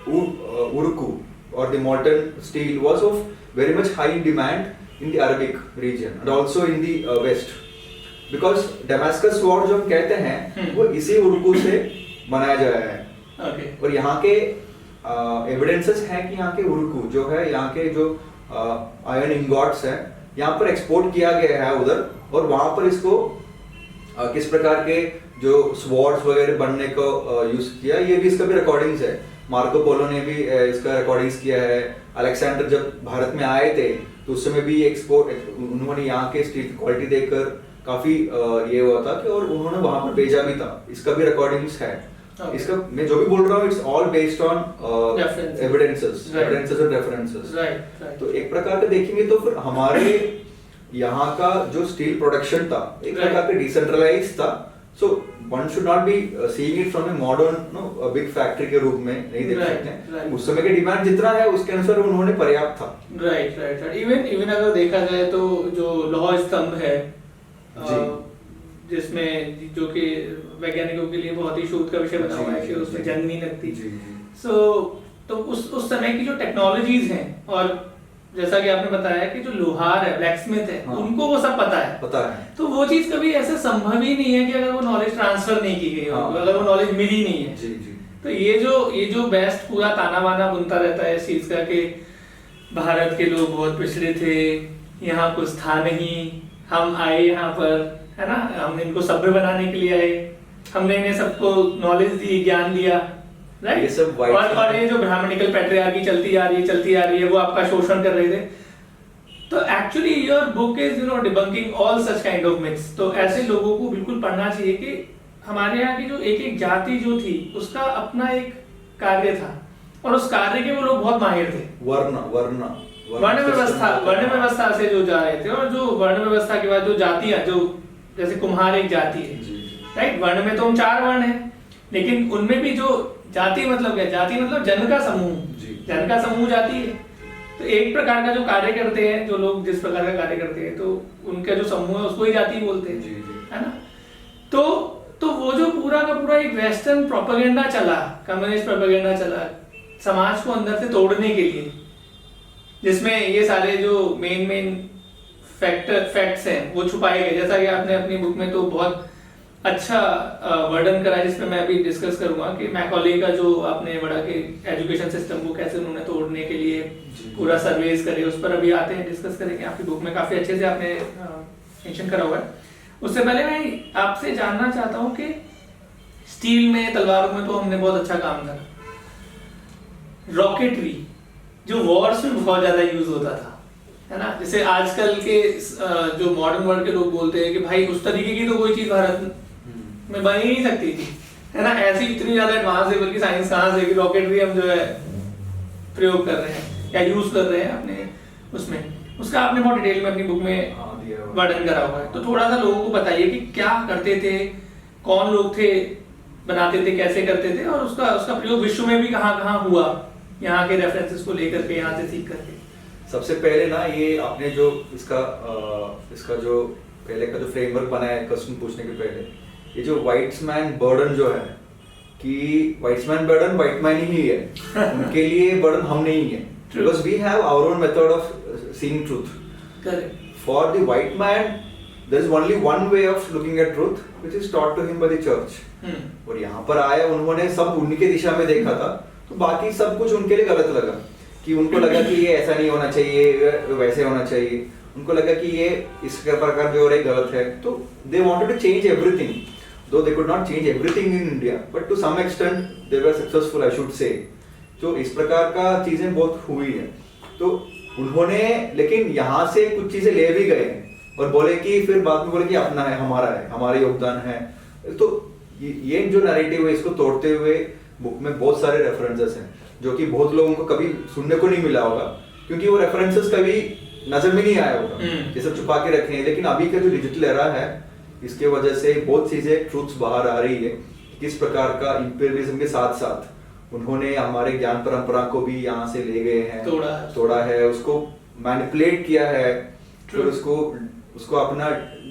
urku or the molten steel was of very much high demand in the Arabic region and also in the west. Because Damascus sword जो हम कहते हैं वो इसी उरुकु से बनाया गया है। okay. और यहाँ के एविडेंसेस हैं कि यहाँ के उरुकु जो है, यहाँ के जो आयरन इंगॉट्स हैं, यहाँ पर एक्सपोर्ट किया गया है उधर, और वहाँ पर इसको किस प्रकार के जो स्वॉर्ड्स वगैरह बनने को यूज किया, ये भी इसका भी रिकॉर्डिंग्स है। मार्को पोलो ने भी इसका रिकॉर्डिंग्स किया है। अलेक्जेंडर जब भारत में आए थे तो उस समय भी एक्सपोर्ट उन्होंने यहाँ के स्टील की क्वालिटी देखकर काफी ये हुआ था कि, और उन्होंने वहां पर भेजा भी था। इसका भी रिकॉर्डिंग्स है। इसका मैं जो भी बोल रहा हूँ it's all based on evidences और रेफरेंसेस। तो एक प्रकार का देखेंगे तो फिर हमारे यहाँ का जो स्टील प्रोडक्शन था एक प्रकार का डिसेंट्रलाइज था। So one should not be seeing it from a modern big factory के रूप में नहीं देख सकते। उस समय के डिमांड जितना है उसके अनुसार उन्होंने पर्याप्त था। राइट। इवन अगर देखा जाए तो जो लौह स्तंभ है जिसमें जो कि वैज्ञानिकों के लिए बहुत ही शोध का विषय बना हुआ है कि उसमें जंग नहीं लगती। तो उस समय की जो टेक्नोलॉजीज हैं, और जैसा कि आपने बताया कि जो लोहार है, ब्लैकस्मिथ है, उनको वो सब पता है। तो वो चीज कभी ऐसे संभव ही नहीं है कि अगर वो नॉलेज ट्रांसफर नहीं की गई हो, अगर वो नॉलेज मिली नहीं है। तो ये जो बेस्ट पूरा ताना बाना बुनता रहता है इस चीज का कि भारत के लोग बहुत पिछड़े थे, यहाँ कुछ था नहीं, हम आए यहाँ पर, है ना, हम इनको सभ्य बनाने के लिए आए, हमने इन्हें सबको नॉलेज दी, ज्ञान दिया, राइट। ये सब और ये जो ब्राह्मणिकल पैट्रियार्की चलती आ रही है वो आपका शोषण कर रहे थे। तो actually your book is debunking all such kind of myths. तो ऐसे लोगों को बिल्कुल पढ़ना चाहिए कि हमारे यहाँ की जो एक जाति जो थी उसका अपना एक कार्य था, और उस कार्य के वो लोग बहुत माहिर थे। वर्ण व्यवस्था से जो जा रहे थे, और जो वर्ण व्यवस्था के बाद जो जातियां, जो जैसे कुम्हार एक जाति है, राइट। वर्ण में तो हम 4 वर्ण हैं, लेकिन उनमें भी जो जाति मतलब क्या, जाति मतलब जन का समूह जाति है। तो एक प्रकार का जो कार्य करते हैं, जो लोग जिस प्रकार का कार्य करते हैं, तो उनका जो समूह है उसको ही जाति बोलते हैं, है ना। तो वो जो पूरा का पूरा एक वेस्टर्न प्रोपेगेंडा चला, कम्युनिस्ट प्रोपेगेंडा चला समाज को अंदर से तोड़ने के लिए, जिसमें ये सारे जो मेन फैक्ट्स हैं वो छुपाए गए। जैसा कि आपने अपनी बुक में तो बहुत अच्छा वर्णन करा है, जिसमें मैं अभी डिस्कस करूंगा कि मैकॉले का जो आपने बड़ा कि एजुकेशन सिस्टम को कैसे उन्होंने तोड़ने के लिए पूरा सर्वेस करे, उस पर अभी आते हैं, डिस्कस करेंगे। आपकी बुक में काफी अच्छे से आपने मेंशन करा हुआ है। उससे पहले मैं आपसे जानना चाहता हूँ कि स्टील में, तलवारों में तो हमने बहुत अच्छा काम करा, रॉकेटरी जो वॉर्स में बहुत ज्यादा यूज होता था, है ना। जैसे आजकल के जो मॉडर्न वर्ल्ड के लोग बोलते हैं कि भाई उस तरीके की तो कोई चीज भारत में बन ही नहीं सकती थी, है ना। ऐसी इतनी ज्यादा एडवांस लेवल की साइंस कहाँ से कि रॉकेटरी हम जो है प्रयोग कर रहे हैं या यूज कर रहे हैं अपने उसमें। उसका आपने बहुत डिटेल में अपनी बुक में वर्णन करा हुआ है। तो थोड़ा सा लोगों को बताइए कि क्या करते थे, कौन लोग थे, बनाते थे, कैसे करते थे, और उसका प्रयोग विश्व में भी कहाँ हुआ, यहाँ के रेफरेंसेस को लेकर के, यहाँ से सीख करके। सबसे पहले ना ये आपने जो इसका जो पहले का जो फ्रेमवर्क बनाया है क्वेश्चन पूछने के पहले, ये जो व्हाइट्समैन बर्डन जो है कि व्हाइट्समैन बर्डन व्हाइटमैन ही है, उनके लिए बर्डन हम नहीं है, because we have our own method of seeing truth. Correct. For the white man there is only one way of looking at truth which is taught to him by the church. और यहाँ पर आया, उन्होंने सब उनकी दिशा में देखा था, तो बाकी सब कुछ उनके लिए गलत लगा, कि उनको लगा कि ये ऐसा नहीं होना चाहिए, वैसे होना चाहिए, उनको लगा कि ये इस प्रकार जो हो रहा है गलत है। तो they wanted to change everything, though they could not change everything in India, but to some extent they were successful, I should say. तो इस प्रकार का चीजें बहुत हुई है। तो उन्होंने लेकिन यहाँ से कुछ चीजें ले भी गए और बोले कि फिर बाद में बोले कि अपना है, हमारा योगदान है। तो ये जो नैरेटिव है इसको तोड़ते हुए बुक में बहुत सारे रेफरेंसेस हैं जो कि बहुत लोगों को कभी सुनने को नहीं मिला होगा, क्योंकि वो रेफरेंसेस कभी नजर में नहीं आया होगा, ये सब छुपा के रखे हैं। लेकिन अभी का जो डिजिटल एरा है इसके वजह से बहुत चीजें ट्रूथ्स बाहर आ रही है, किस प्रकार का इंपीरियलिज्म के साथ साथ उन्होंने हमारे ज्ञान परंपरा को भी यहाँ से ले गए हैं, तोड़ा है, उसको मैनिपुलेट किया है, फिर उसको अपना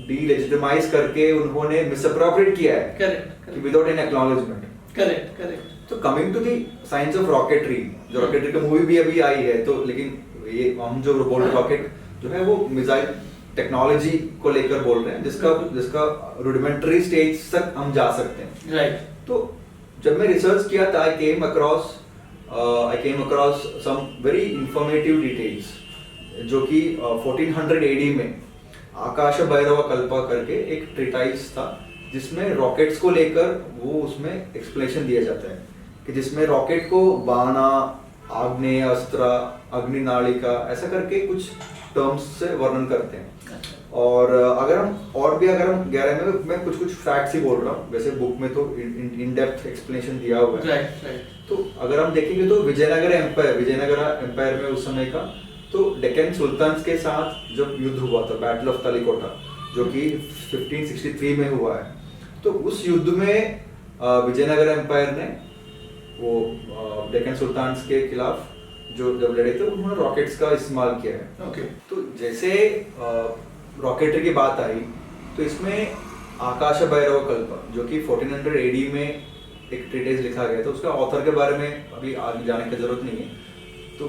डीलेजिटिमाइज करके उन्होंने मिसअप्रोप्रिएट किया है विदाउट एन एक्नॉलेजमेंट। करेक्ट। तो coming to the science of rocketry, जो रॉकेटरी की मूवी भी अभी आई है, तो लेकिन ये हम जो बोल्ट रॉकेट जो है वो मिसाइल टेक्नोलॉजी को लेकर बोल रहे हैं, जिसका रुडिमेंटरी स्टेज तक हम जा सकते हैं। राइट। तो जब मैं रिसर्च किया था I came across some very informative details, जो कि 1400 एडी में आकाश भैरव कल्पा करके एक ट्रीटाइज था जिसमें रॉकेट्स को लेकर वो उसमें एक्सप्लेनेशन दिया जाता है, कि जिसमें रॉकेट को बाणा, आग्नेय अस्त्र, अग्निनालिका ऐसा करके कुछ टर्म्स से वर्णन करते हैं। और अगर हम गहराई में मैं कुछ फैक्ट्स ही बोल रहा हूँ, वैसे बुक में तो इन डेप्थ एक्सप्लेनेशन दिया हुआ है। राइट। तो अगर हम देखेंगे तो विजयनगर एम्पायर में उस समय का तो डेक्कन सुल्तान्स के साथ जब युद्ध हुआ था, बैटल ऑफ तलिकोटा, जो कि 1563 में हुआ है, तो उस युद्ध में विजयनगर एम्पायर ने वो डेक्कन सुल्तान्स के खिलाफ जो जब लड़े थे उन्होंने रॉकेट्स का इस्तेमाल किया है। ओके। तो जैसे रॉकेटरी की बात आई तो इसमें आकाश भैरव कल्प जो कि 1400 एडी में एक ट्रीटेज लिखा गया था, उसका ऑथर के बारे में अभी आगे जाने की जरूरत नहीं है। तो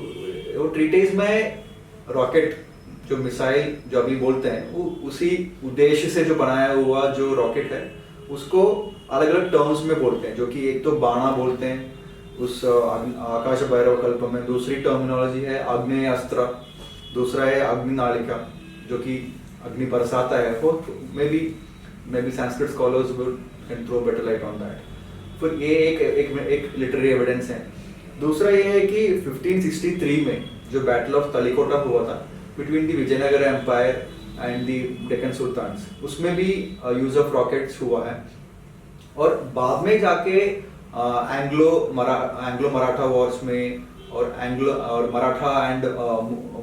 वो ट्रीटेज में रॉकेट जो मिसाइल जो अभी बोलते हैं वो उसी उद्देश्य से जो बनाया हुआ जो रॉकेट है उसको अलग अलग टर्म्स में बोलते हैं, जो कि एक तो बाणा बोलते हैं उस आकाश भैरव कल्प में, दूसरी टर्मिनोलॉजी है आग्नेय अस्त्र, दूसरा है अग्निनालिका जो कि अग्नि बरसाता है। Fourth may be Sanskrit scholars can throw better light on that. फिर ये एक लिटरेरी एविडेंस है। दूसरा ये है कि 1563 में जो बैटल ऑफ तलिकोटा हुआ था between the Vijayanagar empire and the Deccan sultans, उसमें भी यूज ऑफ रॉकेट्स हुआ है। और बाद में जाके एंग्लो मराठा वॉर्स में और मराठा एंड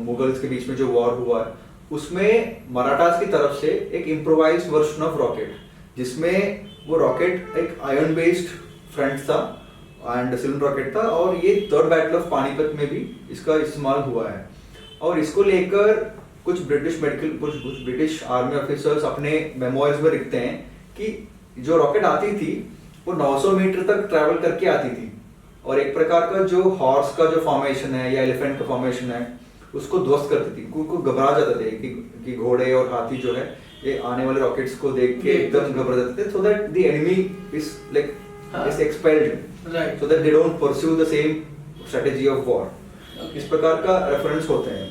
मुगल्स के बीच में जो वॉर हुआ है उसमें मराठास की तरफ से एक इम्प्रोवाइज्ड वर्जन ऑफ रॉकेट, जिसमें वो रॉकेट एक आयरन बेस्ड फ्रंट था एंड सिलेंडर रॉकेट था, और ये थर्ड बैटल ऑफ पानीपत में भी इसका इस्तेमाल हुआ है। और इसको लेकर कुछ ब्रिटिश आर्मी ऑफिसर्स अपने मेमोइर्स में लिखते हैं कि जो रॉकेट आती थी वो 900 मीटर तक ट्रैवल करके आती थी, और एक प्रकार का जो हॉर्स का जो फॉर्मेशन है या एलिफेंट का फॉर्मेशन है उसको ध्वस्त करती थी। को घबरा जाते थे कि घोड़े और हाथी जो है ये आने वाले रॉकेट्स को देख के एकदम घबरा जाते थे, so that the enemy is like is expelled, so that they don't pursue the same strategy of war. इस प्रकार का रेफरेंस होते हैं।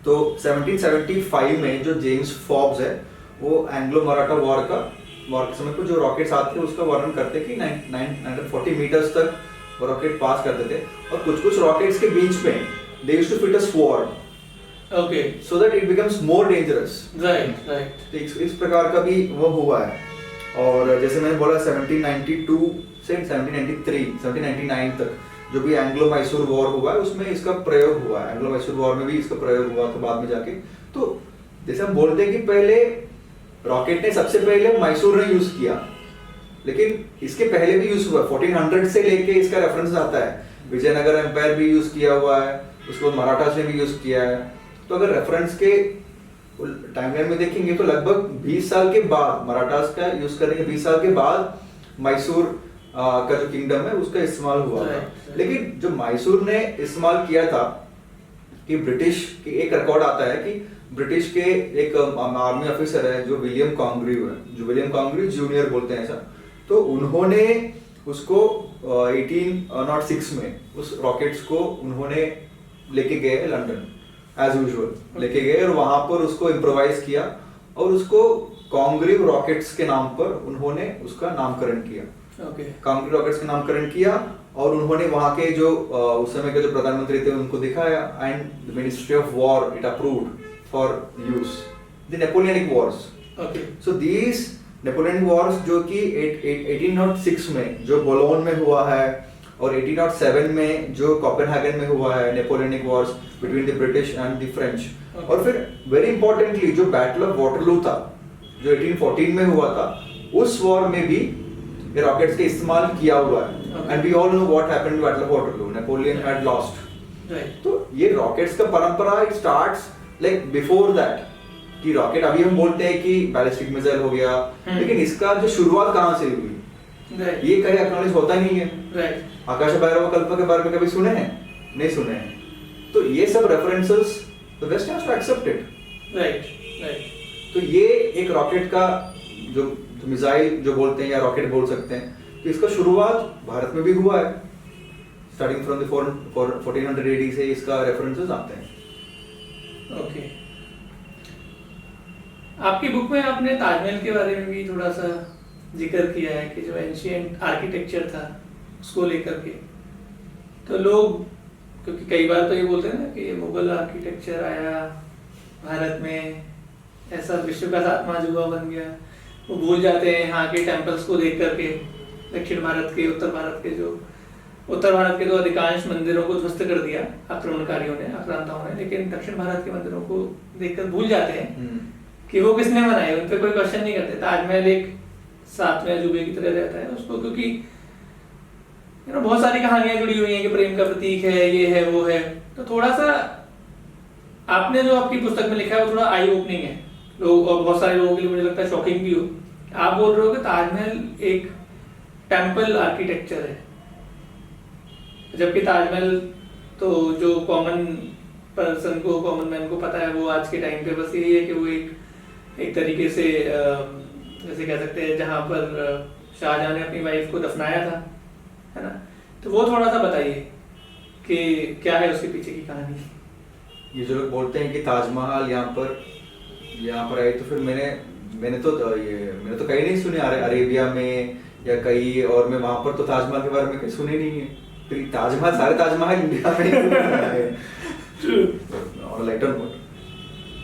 तो 1775 में जो जेम्स फॉब्स है वो एंग्लो मराठा वॉर के समय पर जो रॉकेट्स आते हैं उसका वर्णन करते हैं कि 940 मीटर्स तक वो रॉकेट पास करते थे, और कुछ रॉकेट्स के बीच में they used to fit a sword, okay, so that it becomes more dangerous. right. तो इस प्रकार का भी वो हुआ है। और जैसे मैंने बोला 1792 से 1799 तक जो भी एंग्लो मैसूर वॉर हुआ है उसमें इसका प्रयोग हुआ है। एंग्लो मैसूर वॉर में भी इसका प्रयोग हुआ था बाद में जाके। तो जैसे हम बोलते हैं कि पहले रॉकेट ने सबसे पहले मैसूर ने यूज किया, लेकिन इसके पहले भी यूज हुआ। 1400 से लेके इसका रेफरेंस आता है, विजयनगर एम्पायर भी यूज किया हुआ है, उसको मराठास ने भी यूज किया है। तो अगर रेफरेंस के टाइमलाइन में देखेंगे तो लगभग 20 साल के बाद मराठास का यूज करने के 20 साल के बाद मैसूर का जो किंगडम है उसका इस्तेमाल हुआ था। लेकिन जो मैसूर ने इस्तेमाल किया था कि ब्रिटिश की एक रिकॉर्ड आता है कि ब्रिटिश के एक आर्मी ऑफिसर है जो विलियम कॉन्ग्रीव है, जो विलियम कॉन्ग्रीव जूनियर बोलते हैं ऐसा, तो उन्होंने उसको 1806 में उस रॉकेट्स को उन्होंने लेके गए लंदन एज यूजुअल लेके गए, और वहां पर उसको इम्प्रोवाइज किया और उसको कॉन्ग्रीव रॉकेट्स के नाम पर उन्होंने उसका नामकरण किया। कॉन्ग्रीव रॉकेट्स का नामकरण किया और उन्होंने वहां के जो उस समय के जो प्रधानमंत्री थे उनको दिखाया, and the ministry of war it approved for use the Napoleonic Wars. So Napoleon Wars जो कि 1806 में जो बोलोन में हुआ है और 1807 में जो कोपेनहेगन में हुआ है, Napoleonic Wars between the British and the French. और फिर वेरी इंपॉर्टेंटली जो बैटल ऑफ वाटरलू था जो 1814 में हुआ था, उस वॉर में भी ये रॉकेट्स का इस्तेमाल किया हुआ है। And we all know what happened battle of Waterloo, Napoleon had lost. तो ये रॉकेट्स का परंपरा it starts like before that कि रॉकेट अभी हम बोलते हैं कि बैलिस्टिक मिसाइल हो गया, लेकिन इसका जो शुरुआत कहाँ से हुई ये कहीं एक्नॉलेज होता नहीं है। आकाश भैरव कल्प के बारे में कभी सुने हैं? नहीं सुने हैं। तो ये सब references the west has to accept it. Right. तो ये एक रॉकेट का जो मिसाइल जो बोलते हैं या रॉकेट बोल सकते हैं, तो इसका शुरुआत भारत में भी हुआ है। स्टार्टिंग फ्रॉम द 1400 AD से इसका रेफरेंसेस आते हैं। ओके। आपकी बुक में आपने ताजमहल के बारे में भी थोड़ा सा जिक्र किया है कि जो एंशिएंट आर्किटेक्चर था उसको लेकर के, तो लोग क्योंकि कई बार तो ये बोलते हैं ना कि मुगल आर्किटेक्चर आया भारत में, ऐसा विश्व का 7वां अजूबा बन गया, वो भूल जाते हैं यहाँ के टेम्पल्स को देख करके। दक्षिण भारत के, उत्तर भारत के तो अधिकांश मंदिरों को ध्वस्त कर दिया आक्रमणकारियों ने, आक्रांताओं ने, लेकिन दक्षिण भारत के मंदिरों को देखकर भूल जाते हैं कि वो किसने बनाए, उन पे कोई क्वेश्चन नहीं करते। ताजमहल एक 7वें अजूबे की तरह रहता है उसको, क्योंकि बहुत सारी कहानियां जुड़ी हुई हैं कि प्रेम का प्रतीक है, ये है, वो है। तो थोड़ा सा आपने जो आपकी पुस्तक में लिखा है वो थोड़ा आई ओपनिंग है लोग, और बहुत सारे लोगों के लिए मुझे लगता है शॉकिंग भी हो। आप बोल रहे हो कि ताजमहल एक टेम्पल आर्किटेक्चर है, जबकि ताजमहल तो जो कॉमन पर्सन को, कॉमन मैन को पता है वो आज के टाइम पे बस यही है कि वो एक तरीके से जैसे कह सकते हैं जहाँ पर शाहजहां ने अपनी वाइफ को दफनाया था, है ना। तो वो थोड़ा सा बताइए कि क्या है उसके पीछे की कहानी। ये जो लोग बोलते हैं कि ताजमहल यहाँ पर आई, तो फिर मैंने तो कहीं नहीं सुने अरेबिया में या कहीं और में, वहां पर तो ताजमहल के बारे में कहीं सुने नहीं है। फिर ताजमहल, सारे ताजमहल इंडिया में और लाइटर नोट।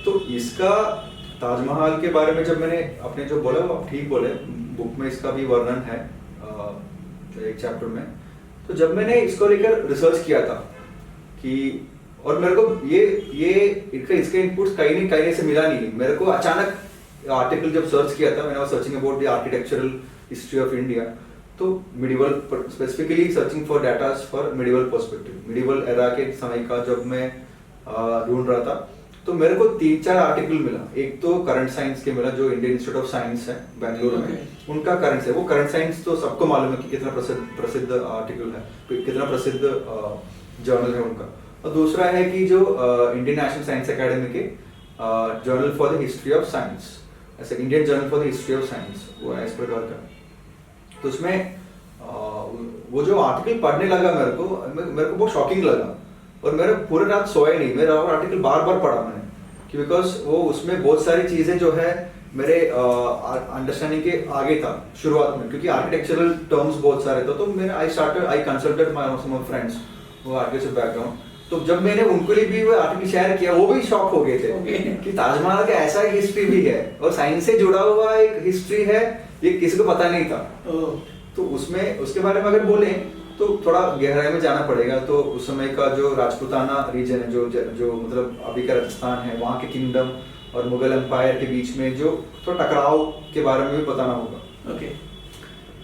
तो इसका ताजमहल के बारे में जब मैंने अपने जो बोला वो ठीक बोले, बुक में इसका भी वर्णन है एक चैप्टर में। तो जब मैंने इसको लेकर रिसर्च किया था कि, और मेरे को ये इसके इनपुट्स कहीं से मिला नहीं। मेरे को अचानक आर्टिकल जब सर्च किया था, मैंने searching about the architectural history of India, तो medieval, specifically searching for data for medieval perspective, medieval era के समय का जब मैं ढूंढ रहा था, तो मेरे को 3-4 आर्टिकल मिला। एक तो करंट साइंस के मिला जो इंडियन इंस्टीट्यूट ऑफ साइंस है बेंगलुरु में, उनका करंट है। वो करंट साइंस तो सबको मालूम है कि कितना प्रसिद्ध आर्टिकल है, कितना प्रसिद्ध जर्नल है उनका। और दूसरा है कि जो इंडियन नेशनल साइंस अकेडमी के journal for the history of science, ऐसे Indian journal for the history of science, वो है इस प्रकार का। तो उसमें वो जो आर्टिकल पढ़ने लगा मेरे को बहुत शॉकिंग लगा, और मेरे पूरे रात सोया नहीं। मेरा आर्टिकल बार पढ़ा मैंने, कि बिकॉज वो उसमें बहुत सारी चीजें जो है मेरे अंडरस्टैंडिंग के आगे था शुरुआत में, क्योंकि आर्किटेक्चरल टर्म्स बहुत सारे थे। तो मैंने आई कंसल्टेड माय फ्रेंड्स वो आर्किटेक्चर बैकग्राउंड। तो जब मैंने उनके लिए भी वो आर्टिकल शेयर किया, वो भी शॉक हो गए थे कि ताजमहल का ऐसा हिस्ट्री भी है और साइंस से जुड़ा हुआ एक हिस्ट्री है, ये किसी को पता नहीं था। तो उसमें उसके बारे में अगर बोले तो थोड़ा गहराई में जाना पड़ेगा। तो उस समय का जो राजपूताना रीजन है, जो मतलब अभी का राजस्थान है, वहाँ के किंगडम और मुगल एम्पायर के बीच में जो थोड़ा टकराव के बारे में भी बताना होगा। ओके।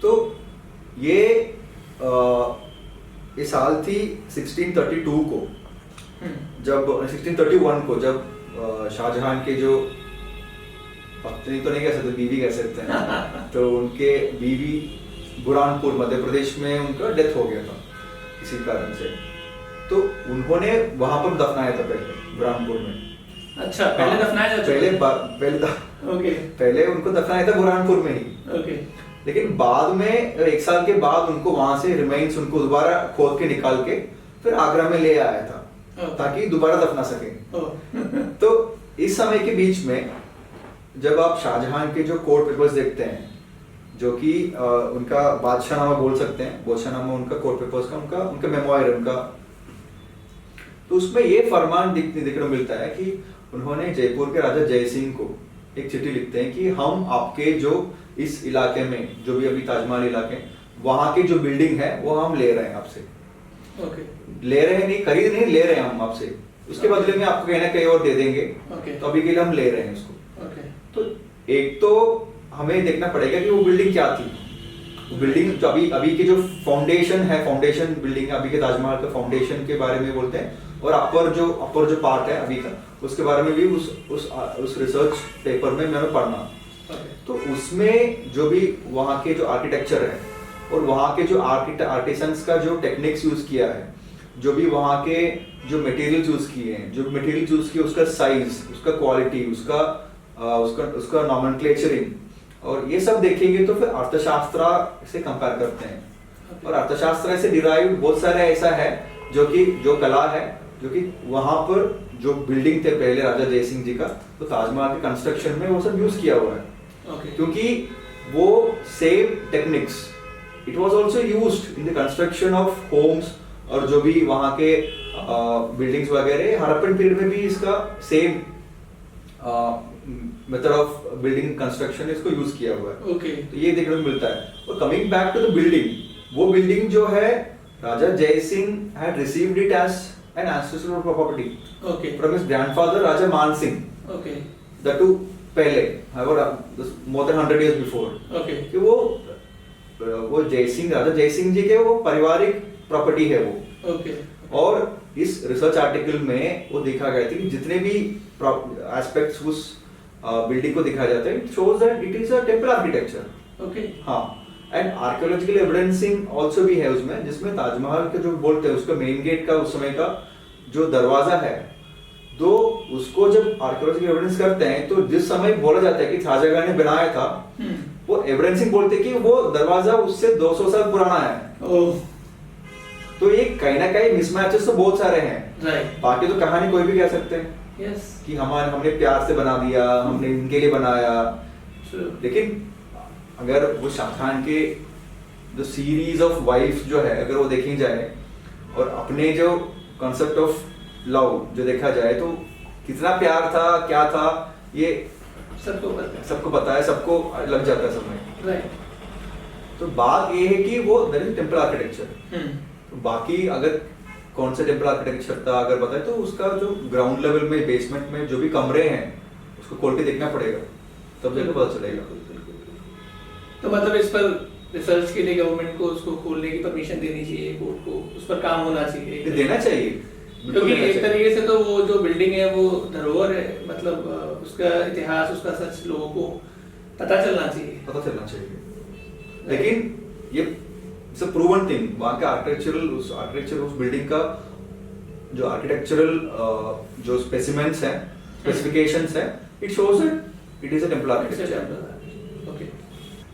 तो ये साल थी 1632 को, जब 1631 को जब शाहजहां के जो पत्नी तो नहीं कह सकते, बीवी कह सकते हैं, तो उनके बीवी बुरहानपुर मध्य प्रदेश में उनका डेथ हो गया था किसी कारण से। तो उन्होंने वहां पर दफनाया था पहले बुरहानपुर में। अच्छा, पहले दफनाया था? पहले उनको दफनाया था बुरहानपुर में ही। ओके। लेकिन बाद में 1 साल के बाद उनको वहां से रिमाइंस उनको दोबारा खोद के निकाल के फिर आगरा में ले आया था ताकि दोबारा दफना सके। तो इस समय के बीच में जब आप शाहजहां के जो कोर्ट पेपर्स देखते हैं, जो कि उनका बादशाहनामा बोल सकते हैं, बादशाहनामा उनका कोर्ट पेपर्स का उनका मेमोयर उनका, तो उसमें ये फरमान देखने को मिलता है कि उन्होंने जयपुर के राजा जय सिंह को एक चिट्ठी लिखते हैं कि हम आपके जो इस इलाके में जो भी अभी ताजमहल इलाके, वहाँ की जो बिल्डिंग है वो हम ले रहे हैं आपसे। ओके। ले रहे हैं नहीं, खरीद नहीं, ले रहे हैं हम आपसे, उसके बदले में आपको कहीं ना कहीं और दे देंगे। तो अभी के लिए हम ले रहे हैं उसको। तो एक तो हमें देखना पड़ेगा कि वो बिल्डिंग क्या थी। वो बिल्डिंग जो अभी के जो फाउंडेशन है, फाउंडेशन बिल्डिंग अभी के ताजमहल के फाउंडेशन के बारे में बोलते हैं, और अपर जो पार्ट है अभी का, उसके बारे में भी उस रिसर्च पेपर में मैंने पढ़ना। तो उसमें जो भी वहाँ के जो आर्किटेक्चर है और वहाँ के जो आर्टिसंस का जो टेक्निक्स यूज किया है, जो भी वहाँ के जो मटेरियल यूज किए हैं, जो मटेरियल यूज किए, उसका साइज, उसका क्वालिटी, उसका नॉमेनक्लेचरिंग, और ये सब देखेंगे तो फिर अर्थशास्त्र से कंपेयर करते हैं। और अर्थशास्त्र से डिराइव बहुत सारे ऐसा है जो कला है, जो कि वहां पर जो बिल्डिंग थे पहले राजा जय सिंह जी का, तो ताजमहल के कंस्ट्रक्शन में वो सब यूज किया हुआ है। क्योंकि वो same techniques it was also used in the construction of homes, और जो भी वहां के बिल्डिंग्स वगैरह हड़प्पन पीरियड में भी इसका same method of building construction इसको यूज किया हुआ है। तो ये देखने को मिलता है। और coming back to the building, वो बिल्डिंग जो है Raja Jai Singh had received it as an ancestral property from his grandfather Raja Man Singh, that too पहले, more than 100 years before, कि वो राजा जय सिंह जी के वो पारिवारिक प्रॉपर्टी है वो। और इस रिसर्च आर्टिकल में वो देखा गया था कि जितने भी एस्पेक्ट्स उस बिल्डिंग को दिखाया जाता है, it shows that it is a temple architecture. हाँ, एंड आर्कियोलॉजिकल एविडेंसिंग ऑल्सो भी है उसमें, जिसमें ताजमहल के जो बोलते हैं उसका मेन गेट का उस समय का जो दरवाजा है, तो उसको जब आर्कियोलॉजिकल एविडेंस करते हैं तो जिस समय बोला जाता है कि शाहजहां ने बनाया था, वो एविडेंसिंग बोलते हैं कि वो दरवाजा उससे 200 साल पुराना है। तो ये कहीं ना कहीं मिसमैचेस तो बहुत सारे हैं। बाकी तो कहानी कोई भी कह सकते हैं कि हमने प्यार से बना दिया, हमने इनके लिए बनाया। लेकिन अगर वो शाहजहां के जो सीरीज ऑफ वाइफ जो है अगर वो देखी जाए, और अपने जो कॉन्सेप्ट ऑफ लव जो देखा जाए, तो कितना प्यार था, क्या था, ये सबको पता है, सबको लग जाता है समय। तो बात ये है कि वो टेम्पल आर्किटेक्चर। तो बाकी अगर कौन सा टेम्पल आर्किटेक्चर था अगर बताए, तो उसका जो ग्राउंड लेवल में, बेसमेंट में जो भी कमरे हैं, उसको खोल के देखना पड़ेगा, तब जाकर पता चलेगा। तो मतलब इस पर रिसर्च के लिए गवर्नमेंट को उसको खोलने की परमिशन देनी चाहिए, कोर्ट को उस पर काम होना चाहिए, देना चाहिए। क्योंकि एक तरीके से तो वो जो बिल्डिंग है वो धरोहर है, मतलब उसका इतिहास, उसका सच लोगों को पता चलना चाहिए। लेकिन ये इट्स अ प्रूवन थिंग, वहाँ का आर्किटेक्चर उस बिल्डिंग का जो आर्किटेक्चरल जो स्पेसिमेंट्स हैं, स्पेसिफिकेशंस हैं, it shows that it is a temple architecture.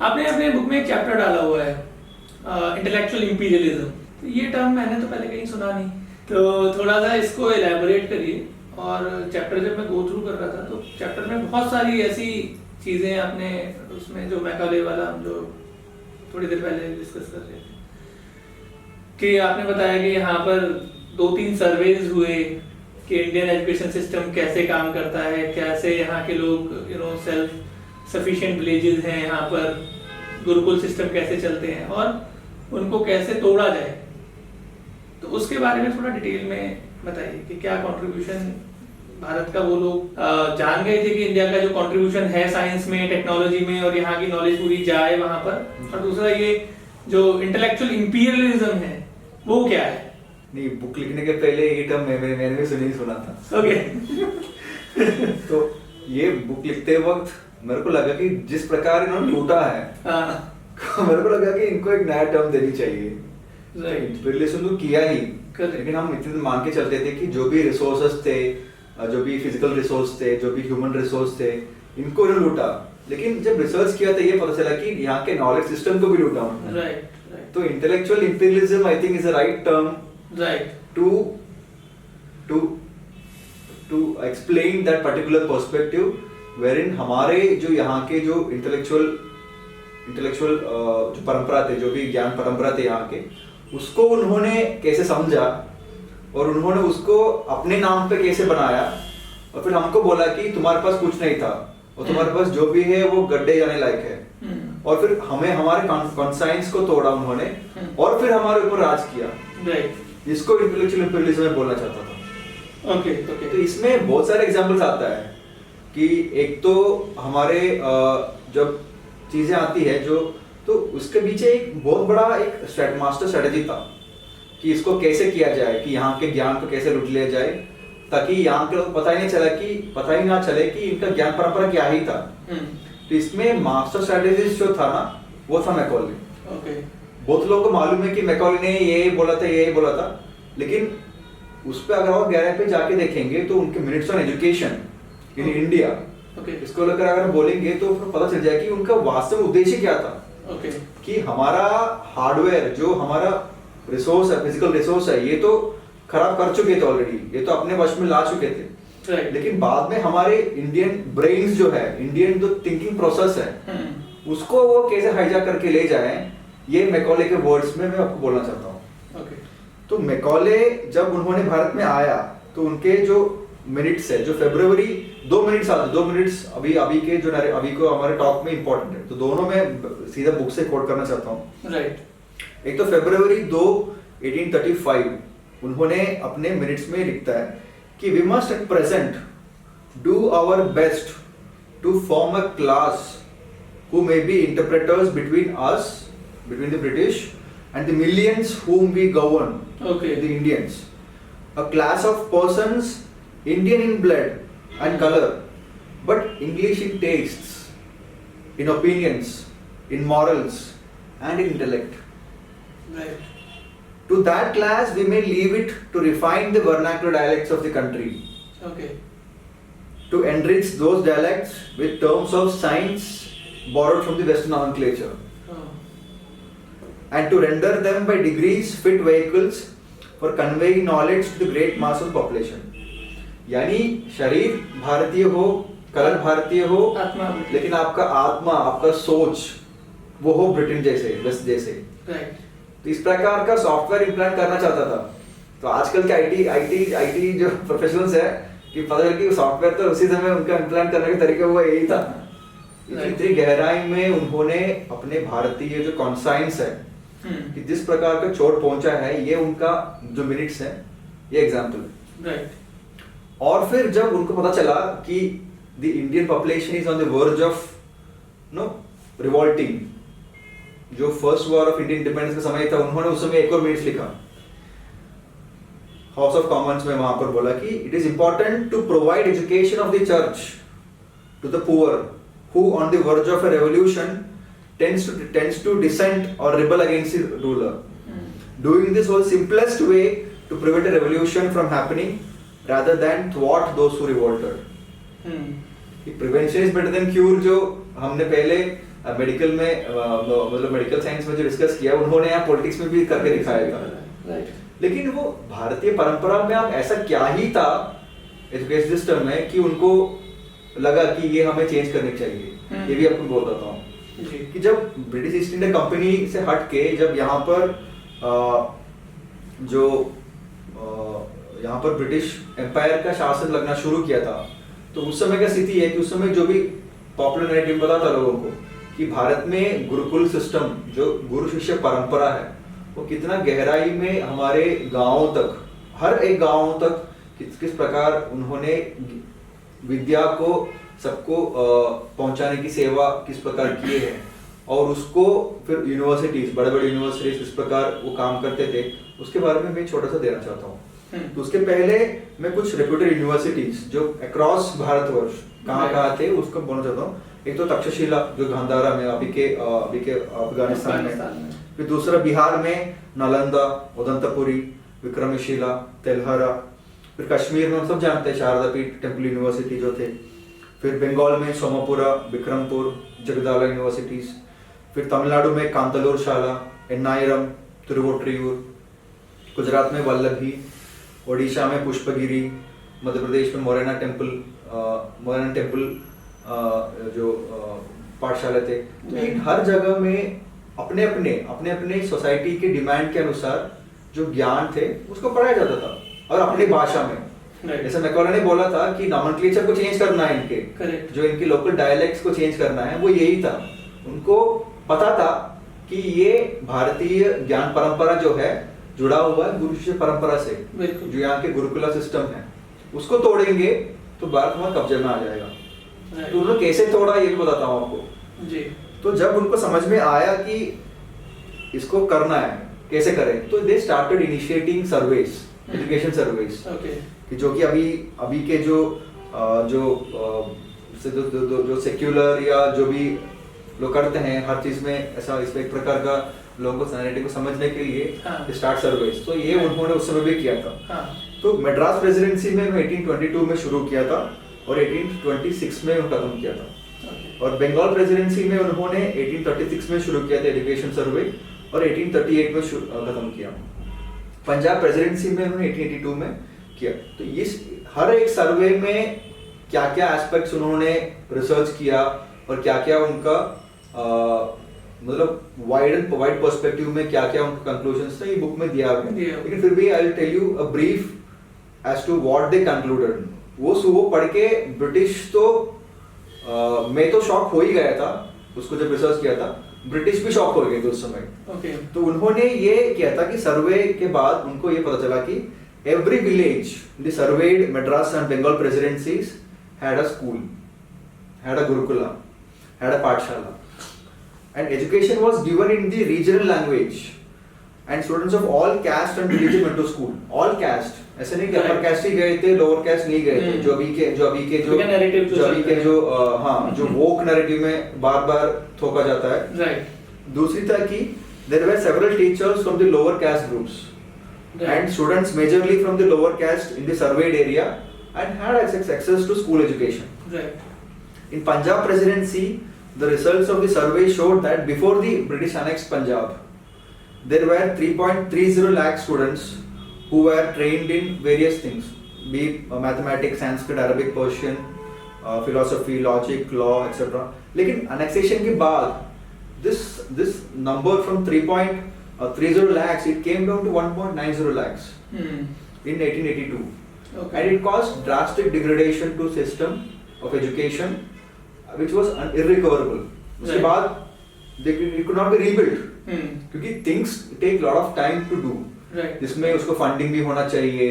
आपने अपने बुक में एक चैप्टर डाला हुआ है इंटेलेक्चुअल इंपीरियलिज्म। तो ये टर्म मैंने तो पहले कहीं सुना नहीं, तो थोड़ा सा इसको एलैबोरेट करिए। और चैप्टर जब मैं गो थ्रू कर रहा था, तो चैप्टर में बहुत सारी ऐसी चीजें आपने उसमें, जो मैकाले वाला हम जो थोड़ी देर पहले डिस्कस कर रहे थे, कि आपने बताया कि यहाँ पर 2-3 सर्वेज हुए कि इंडियन एजुकेशन सिस्टम कैसे काम करता है, कैसे यहाँ के लोग सेल्फ सफिशिएंट विलेजेस हैं, यहाँ पर गुरुकुल सिस्टम कैसे चलते हैं और उनको कैसे तोड़ा जाए। तो उसके बारे में थोड़ा डिटेल में बताइए कि क्या कंट्रीब्यूशन भारत का, वो लोग जान गए थे कि इंडिया का जो कंट्रीब्यूशन है साइंस में, टेक्नोलॉजी में, और यहाँ की नॉलेज पूरी जाए वहां पर। और दूसरा ये जो इंटेलेक्चुअल इंपीरियलिज्म है वो क्या है? नहीं, बुक लिखने के पहले ये टर्म मैंने भी सुना था। तो ये बुक लिखते वक्त मेरे को लगा कि जिस प्रकार इन्होंने लूटा है, मेरे को लगा कि इनको एक नया टर्म देनी चाहिए। इंपीरियलिज्म तो किया ही, लेकिन हम इतने मान के चलते थे कि जो भी रिसोर्सेस थे, जो भी फिजिकल रिसोर्स थे, जो भी ह्यूमन रिसोर्स थे, इनको इन्होंने लूटा। लेकिन जब रिसर्च किया तो ये पता चला कि यहाँ के नॉलेज सिस्टम को भी लूटा। तो intellectual imperialism I think is the right term to explain that particular perspective, wherein हमारे जो यहाँ के जो इंटेलेक्चुअल जो परंपरा थे, जो भी ज्ञान परंपरा थे यहाँ के, उसको उन्होंने कैसे समझा और उन्होंने उसको अपने नाम पे कैसे बनाया, और फिर हमको बोला कि तुम्हारे पास कुछ नहीं था और तुम्हारे पास जो भी है वो गड्ढे जाने लायक है। और फिर हमें हमारे कॉन्साइंस को तोड़ा उन्होंने और फिर हमारे ऊपर राज किया। राइट। इसको इंटेलेक्चुअल इंपीरियलिज्म में बोलना चाहता था। Okay okay. तो इसमें बहुत सारे एग्जांपल्स आता है कि एक तो हमारे जब चीजें आती है जो, तो उसके पीछे एक बहुत बड़ा एक मास्टर स्ट्रेटेजी था कि इसको कैसे किया जाए, कि यहाँ के ज्ञान को कैसे लूट लिया जाए, ताकि यहाँ के लोग पता ही ना चले कि इनका ज्ञान परंपरा क्या ही था। तो इसमें मास्टर स्ट्रेटेजिस्ट जो था ना, वो था मैकॉले। ओके। बहुत लोगों को मालूम है कि मैकॉले ने ये बोला था, लेकिन उस पर अगर आप गहराई पे जाके देखेंगे तो उनके minutes on education in India, इसको लेकर अगर बोलेंगे तो फिर पता चल जाए कि उनका वास्तविक उद्देश्य क्या था। कि हमारा हार्डवेयर जो हमारा रिसोर्स है, फिजिकल रिसोर्स है, ये तो खराब कर चुके थे ऑलरेडी, ये तो अपने वश में ला चुके थे। लेकिन बाद में हमारे इंडियन ब्रेन्स जो है, इंडियन जो थिंकिंग प्रोसेस है, उसको वो कैसे हाईजैक करके ले जाए, ये मैकॉले के वर्ड्स में मैं आपको बोलना चाहता हूँ। तो मैकॉले जब उन्होंने भारत में आया तो उनके जो मिनट्स है, जो फरवरी 2 मिनट्स आते, 2 मिनट्स अभी के जो अभी को हमारे टॉक में इंपॉर्टेंट है, तो दोनों में सीधा बुक से कोट करना चाहता हूँ। राइट। एक तो फरवरी 2 1835 उन्होंने अपने मिनट्स में लिखता है कि we must at present do our best to form a class who may be interpreters between us, between the British and the millions whom we govern, the Indians. A class of persons Indian in blood and color, but English in tastes, in opinions, in morals and in intellect. Right. To that class we may leave it to refine the vernacular dialects of the country. To enrich those dialects with terms of science borrowed from the Western nomenclature, and to render them by degrees fit vehicles for conveying knowledge to the great mass of population. यानी शरीर भारतीय हो, colour भारतीय हो, लेकिन आपका आत्मा, आपका सोच वो हो ब्रिटेन जैसे, वेस्ट जैसे। तो इस प्रकार का सॉफ्टवेयर इम्प्लांट करना चाहता था। तो आजकल के आईटी जो प्रोफेशनल्स है कि पता चल कि सॉफ्टवेयर तो उसी समय उनका इम्प्लांट करने का तरीका हुआ यही था। इतनी गहराई में उन्होंने अपने भारतीय जो कॉन्साइंस है कि जिस प्रकार का चोट पहुंचा है, ये उनका जो मिनट्स है, ये एग्जांपल है। और फिर जब उनको पता चला कि the Indian population is on the verge of revolting, जो first war of Indian independence का समय था, उन्होंने उस समय एक और मिनट्स लिखा हाउस ऑफ कॉमन्स में। वहां पर बोला कि it is important to provide education of the church to the poor who on the verge of a revolution tends to dissent or rebel against the ruler. Doing this was simplest way to prevent a revolution from happening rather than thwart those who revolted. Prevention is better than cure, जो हमने पहले medical में मतलब medical science में जो discuss किया, उन्होंने यहाँ पॉलिटिक्स में भी करके दिखाया था। लेकिन वो भारतीय परंपरा में अब ऐसा क्या ही था एजुकेशन सिस्टम में कि उनको लगा कि ये हमें चेंज करनी चाहिए। ये भी आपको बोल देता हूँ कि जब ब्रिटिश ईस्ट इंडिया कंपनी से हट के जब यहाँ पर यहाँ पर ब्रिटिश एम्पायर का शासन लगना शुरू किया था, तो उस समय क्या स्थिति है कि उस समय जो भी पॉपुलर नैरेटिव पता था लोगों को कि भारत में गुरुकुल सिस्टम, जो गुरु शिष्य परंपरा है, वो कितना गहराई में हमारे गांवों तक, हर एक गांव तक किस प्रकार उन्होंने विद्या को सबको पहुंचाने की सेवा किस प्रकार किए हैं, और उसको फिर यूनिवर्सिटीज, बड़े बड़े यूनिवर्सिटीज किस प्रकार वो काम करते थे, उसके बारे में मैं छोटा सा देना चाहता हूँ। तो उसके पहले मैं कुछ रेप्यूटेड यूनिवर्सिटीज जो अक्रॉस भारतवर्ष कहाँ थे उसको बोलना चाहता हूँ। एक तो तक्षशिला जो गांधारा में अभी के अफगानिस्तान में, फिर दूसरा बिहार में नालंदा, उदंतपुरी, विक्रमशिला, तेलहरा, फिर कश्मीर में हम सब जानते हैं शारदा पीठ टेम्पल यूनिवर्सिटी जो थे, फिर बंगाल में सोमापुरा, विक्रमपुर, जगदाला यूनिवर्सिटीज, फिर तमिलनाडु में कांतलूर शाला, एन्नायरम, तिरुवोट्रियूर, गुजरात में वल्लभी, ओडिशा में पुष्पगिरी, मध्य प्रदेश में मोरेना टेम्पल जो पाठशाला थे। तो इन हर जगह में अपने अपने सोसाइटी के डिमांड के अनुसार जो ज्ञान थे उसको पढ़ाया जाता था, और अपनी भाषा में। जैसे मैकॉले ने बोला था कि नॉमेनक्लेचर को चेंज करना है, इनके जो इनके लोकल डायलेक्ट्स को चेंज करना है, वो यही था। उनको पता था कि ये भारतीय ज्ञान परंपरा जो है जुड़ा हुआ है गुरु शिष्य परंपरा से, बिल्कुल। जो यहाँ के गुरुकुला सिस्टम है, उसको तोड़ेंगे तो भारत हमारे कब्जे में आ जाएगा। तो उन्होंने कैसे तोड़ा ये भी बताता हूँ आपको जी। तो जब उनको समझ में आया कि इसको करना है कैसे करें, तो they started initiating services, education services, कि जो कि अभी के जो सेक्युलर या जो भी लोग करते हैं हर चीज में ऐसा, इसमें एक प्रकार का लोगों को नैरेटिव को समझने के लिए स्टार्ट सर्वेस, तो ये उन्होंने उस समय भी किया था। तो मद्रास प्रेसिडेंसी में 1822 में शुरू किया था और 1826 में खत्म किया था। और बंगाल प्रेसिडेंसी में उन्होंने 1836 में शुरू किया था एजुकेशन सर्वे और 1838 में खत्म किया। पंजाब प्रेसिडेंसी में उन्होंने 1882 में किया। तो इस हर एक सर्वे में क्या क्या एस्पेक्ट्स उन्होंने रिसर्च किया और क्या क्या उनका मतलब वाइड पर्सपेक्टिव में क्या क्या उनका कंक्लूजन्स थे, ये बुक में दिया हुआ है। लेकिन फिर भी I will tell you a brief as to what they concluded. वो पढ़ के ब्रिटिश तो मैं तो शॉक हो ही गया था उसको जब रिसर्च किया था, ब्रिटिश भी शॉक हो गए थे उस समय। तो उन्होंने ये किया था कि सर्वे के बाद उनको ये पता चला कि every village the surveyed Madras and Bengal presidencies had a school, had a gurukula, had a pathshala, and education was given in the regional language and students of all caste and religion went to school. All caste, ऐसे नहीं कि upper caste ही गए थे, lower caste नहीं गए थे। जो अभी के जो वोक नैरेटिव में बार-बार थोका जाता है। दूसरी था कि there were several teachers from the lower caste groups and students majorly from the lower caste in the surveyed area and had access to school education. In Punjab presidency, the results of the survey showed that before the British annexed Punjab, there were 3.30 lakh students who were trained in various things, be it mathematics, Sanskrit, Arabic, Persian, philosophy, logic, law, etc. लेकिन annexation के बाद this number from 3.30 lakhs it came down to 1.90 lakhs in 1882, and it caused drastic degradation to system of education, which was irrecoverable. उसके बाद it could not be rebuilt, क्योंकि things take lot of time to do, जिसमें उसको funding भी होना चाहिए,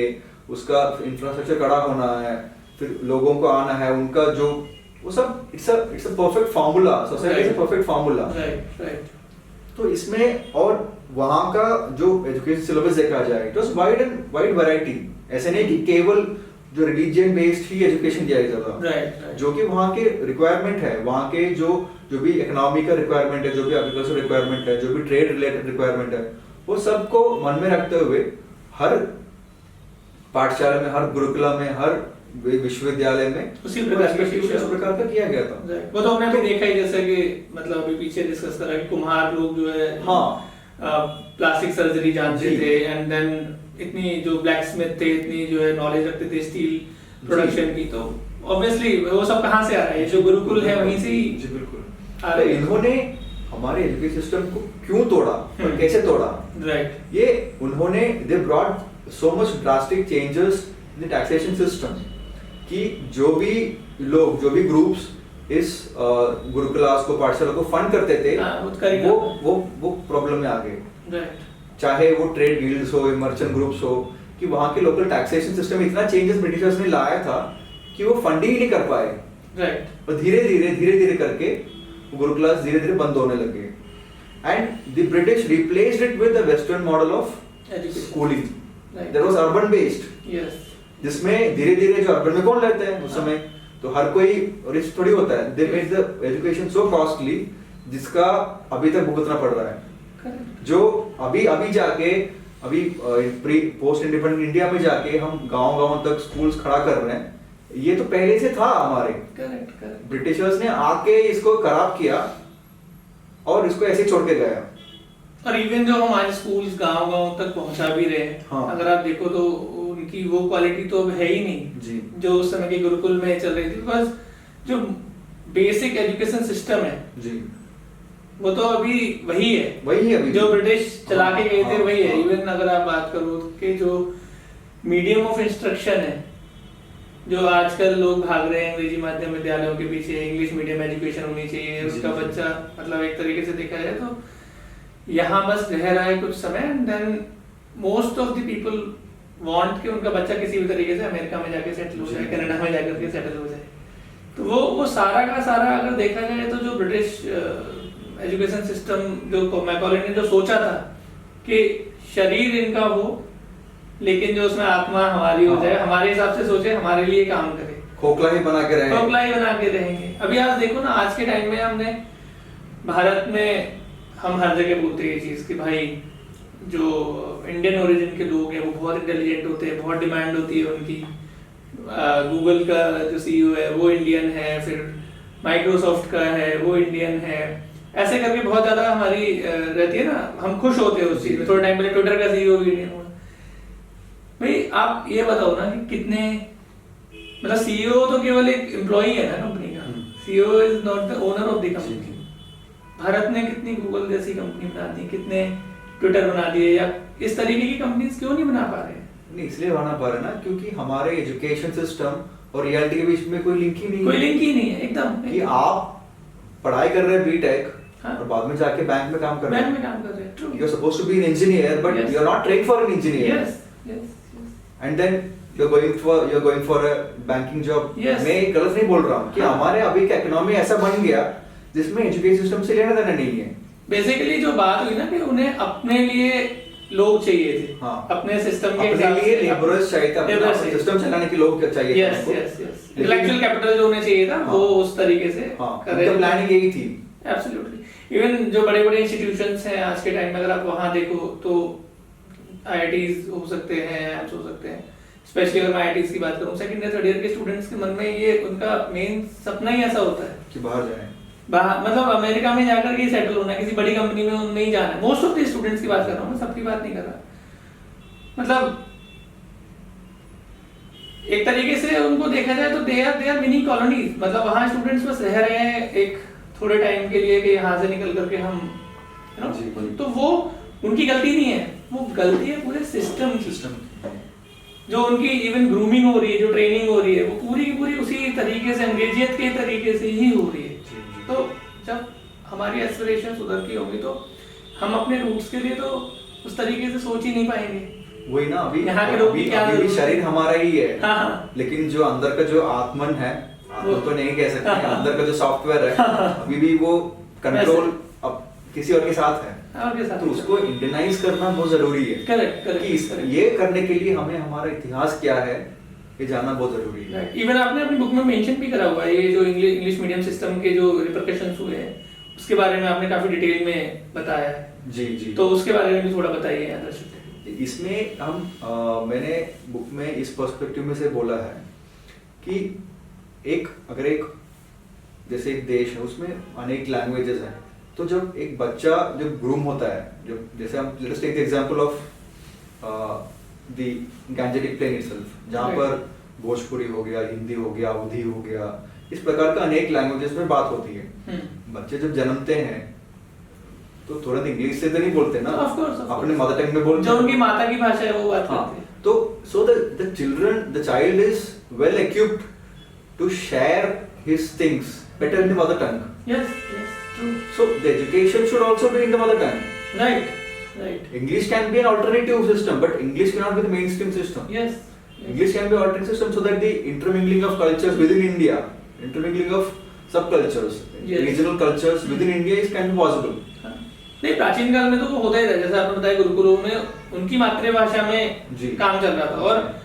उसका infrastructure कड़ा होना है, फिर लोगों को आना है, उनका जो वो सब it's a perfect formula, society is a perfect formula. तो इसमें और वहाँ का जो एजुकेशन सिलेबस देखा जाए इट वाज वाइड वैरायटी। ऐसे नहीं कि केवल जो रिलीजियन बेस्ड ही एजुकेशन दिया जाता था, जो कि वहाँ के रिक्वायरमेंट है, वहाँ के जो भी इकोनॉमी का रिक्वायरमेंट है, जो भी एग्रीकल्चर रिक्वायरमेंट है, जो भी ट्रेड रिलेटेड रिक्वायरमेंट है, वो सबको मन में रखते हुए हर पाठशाला में, हर गुरुकुला में, हर विश्वविद्यालय में उसी प्रकार का किया गया था। वो तो हमने भी देखा ही, जैसे कि मतलब अभी पीछे डिस्कस करा कि कुम्हार लोग जो है प्लास्टिक सर्जरी जानते थे, एंड देन इतनी जो ब्लैक स्मिथ थे, इतनी जो है नॉलेज रखते थे स्टील प्रोडक्शन की, तो ऑब्वियसली वो सब कहाँ से आ रहा है? जो गुरुकुल है वहीं से ही। जी बिल्कुल। इन्होंने हमारे एजुकेशन सिस्टम को क्यों तोड़ा और कैसे तोड़ा? ये उन्होंने they brought so much drastic changes in the taxation system कि जो भी लोग, जो भी ग्रुप्स इस गुरुकुलास को, पाठशाला को फंड करते थे, वो प्रॉब्लम में आ गए। चाहे वो ट्रेड गिल्ड्स हो, मर्चेंट ग्रुप्स हो, कि वहाँ के लोकल टैक्सेशन सिस्टम में इतना चेंजेस ब्रिटिशर्स ने लाया था कि वो फंडिंग ही नहीं कर पाए। और धीरे धीरे करके गुरुकुलास धीरे धीरे बंद होने लगे। And the British replaced it with the western model of schooling that was urban based, जिसमें धीरे धीरे जो अर्बन में कौन लेते हैं उस समय, तो हर कोई रिच थोड़ी होता है। They made the education so costly जिसका अभी तक भुगतना पड़ रहा है। जो अभी जाके प्री पोस्ट इंडिपेंडेंट इंडिया में जाके हम गांव तक स्कूल्स खड़ा कर रहे हैं, ये तो पहले से था हमारे। ब्रिटिशर्स ने आके इसको खराब किया और इसको ऐसे छोड़ के गया। और इवन जो हमारे स्कूल्स गांव तक पहुंचा भी रहे हैं, अगर आप देखो तो उनकी वो क्वालिटी तो अब है ही नहीं जी, जो उस समय के गुरुकुल में चल रही थी। बस जो बेसिक एजुकेशन सिस्टम है जी, वो तो अभी वही है अभी जो ब्रिटिश चला के गए थे, वही है। इवन अगर आप बात करो कि जो मीडियम ऑफ इंस्ट्रक्शन है जो आजकल लोग भाग रहे हैं अंग्रेजी माध्यम विद्यालयों के पीछे, इंग्लिश मीडियम एजुकेशन होनी चाहिए, उसका बच्चा मतलब एक तरीके से देखा जाए तो यहाँ बस रह रहा है कुछ समय, and then most of the people want कि उनका बच्चा किसी भी तरीके से अमेरिका में जाके सेटल हो जाए, कनाडा में जाकर के सेटल हो जाए। तो वो सारा का सारा अगर देखा जाए तो जो ब्रिटिश एजुकेशन सिस्टम जो मैकॉले ने जो सोचा था कि शरीर इनका हो लेकिन जो उसमें आत्मा हमारी हो जाए, हमारे हिसाब से सोचे, हमारे लिए काम करे, खोखला ही बना के रहेंगे, खोखला ही बना के रहेंगे। अभी आप देखो ना, आज के टाइम में हमने भारत में हम हर जगह बोलते हैं ये चीज कि भाई जो इंडियन ओरिजिन के लोग हैं वो बहुत इंटेलिजेंट होते हैं, बहुत डिमांड होती है उनकी। गूगल का जो सीईओ है वो इंडियन है, फिर माइक्रोसॉफ्ट का है वो इंडियन है, ऐसे करके बहुत ज्यादा हमारी रहती है ना, हम खुश होते हैं उस चीज में। थोड़े टाइम पहले ट्विटर का सीईओ भी इंडियन हुआ। भाई आप ये बताओ ना कि कितने, मतलब सीईओ तो केवल एक एम्प्लॉई है ना कंपनी का, CEO is not the owner of the company. Bharat ने कितनी गूगल जैसी कंपनी बना दी, कितने ट्विटर बना दिए, या इस तरीके की कंपनीज क्यों नहीं बना पा रहे हैं? नहीं, इसलिए बना पा रहे ना क्योंकि हमारे एजुकेशन सिस्टम और रियलिटी के बीच में कोई लिंक ही नहीं, कोई लिंक ही नहीं है एकदम। कि आप पढ़ाई कर रहे हैं बीटेक, हाँ, और बाद में जाके बैंक में काम कर रहे हैं, बैंक में काम कर रहे हैं, true. You are supposed to be an engineer but Yes. You are not trained for an engineer, yes yes and then you are going for a banking job. Yes. मैं गलत नहीं बोल रहा हूँ कि हाँ। हमारे अभी का इकोनॉमी ऐसा बन गया जिसमें एजुकेशन सिस्टम से लेना देना नहीं है। बेसिकली जो बात हुई ना कि उन्हें अपने लिए लोग चाहिए थे, हाँ। अपने सिस्टम के अपने हिसाब लिए से लेबरर्स चाहिए था, Laborers अपना चाहिए। सिस्टम चलाने के लोग चाहिए थे यस उनको। यस यस, लेकिन- इंटेलेक्चुअल कैपिटल जो उन्हें चाहिए था हाँ। वो उस तरीके से हाँ, कर रहे उनका थे। प्लानिंग यही थी। एब्सोल्युटली। इवन जो बड़े बड़े इंस्टीट्यूशंस हैं आज के टाइम में, अगर आप वहां देखो तो आईआईटीज हो सकते हैं, एम्स हो सकते हैं। स्पेशली अगर मैं आईआईटीज की बात करूं, सेकंड या थर्ड ईयर के स्टूडेंट्स के मन में ये उनका मेन सपना ही ऐसा होता है कि बाहर जाएं। बाहर, मतलब अमेरिका में जाकर के सेटल होना, किसी बड़ी कंपनी में नहीं जाना। मोस्ट ऑफ द स्टूडेंट्स की बात कर रहा हूँ, मैं सबकी बात नहीं कर रहा। मतलब एक तरीके से उनको देखा जाए तो दे आर मिनी कॉलोनीज, मतलब वहाँ स्टूडेंट्स बस रह रहे हैं एक थोड़े टाइम के लिए कि यहाँ से निकल करके हम जी, जी। तो वो उनकी गलती नहीं है, वो गलती है पूरे सिस्टम की। जो उनकी इवन ग्रूमिंग हो रही है, जो ट्रेनिंग हो रही है, वो पूरी की पूरी उसी तरीके से, अंग्रेजियत के तरीके से ही हो रही है। तो जब हमारी एस्पिरेशन सुधरती होंगी तो हम अपने रूट्स के लिए तो उस तरीके से सोच ही नहीं पाएंगे। वही ना, अभी यहाँ के लोग की क्या अभी भी जरूरत है? शरीर हमारा ही है, हाँ, हाँ। लेकिन जो अंदर का जो आत्मन है, आत्मन तो नहीं कह सकते, हाँ। अंदर का जो सॉफ्टवेयर है अभी भी वो कंट्रोल अब किसी और के साथ है। और के साथ तो उसको इंडियनाइज करना बहुत जरूरी है। करेक्ट कि ये करने के लिए हमें हमारा इतिहास क्या है ये जानना बहुत जरूरी है। इवन आपने अपनी बुक में मेंशन भी करा हुआ है ये जो इंग्लिश मीडियम सिस्टम के जो रिपरकशंस हुए हैं, उसके बारे में आपने काफी डिटेल में बताया है। जी जी। तो उसके बारे में भी थोड़ा बताइए दर्शक। इसमें हम मैंने बुक में इस पर्सपेक्टिव में से बोला है कि अगर एक जैसे एक देश है उसमें अनेक लैंग्वेजेस हैं, तो जब एक बच्चा जब ग्रूम होता है, जब जैसे हम let's take the example of the Gangetic plain itself, जहाँ पर भोजपुरी हो गया, हिंदी हो गया, अवधी हो गया, इस प्रकार का अनेक लैंग्वेजेस में बात होती है। बच्चे जब जन्मते हैं तो तुरंत इंग्लिश से तो नहीं बोलते ना, Of course, of अपने course. मदर टंग में बोलते जो हैं। उनकी माता की भाषा है वो बात हाँ, करते हैं। तो so the child is well equipped to share his things better in the mother tongue. Yes, yes, true. So the education should also be in the mother tongue. Right, right. English can be an alternative system, but English cannot be the mainstream system. Yes. yes. English can be an alternative system so that the intermingling of cultures within India, intermingling of subcultures, Yes. regional cultures within India can be possible. हाँ। नहीं, प्राचीन काल में तो वो होता ही था, जैसे आपने बताया गुरुकुलों में उनकी मातृभाषा में जी। काम चल रहा था। और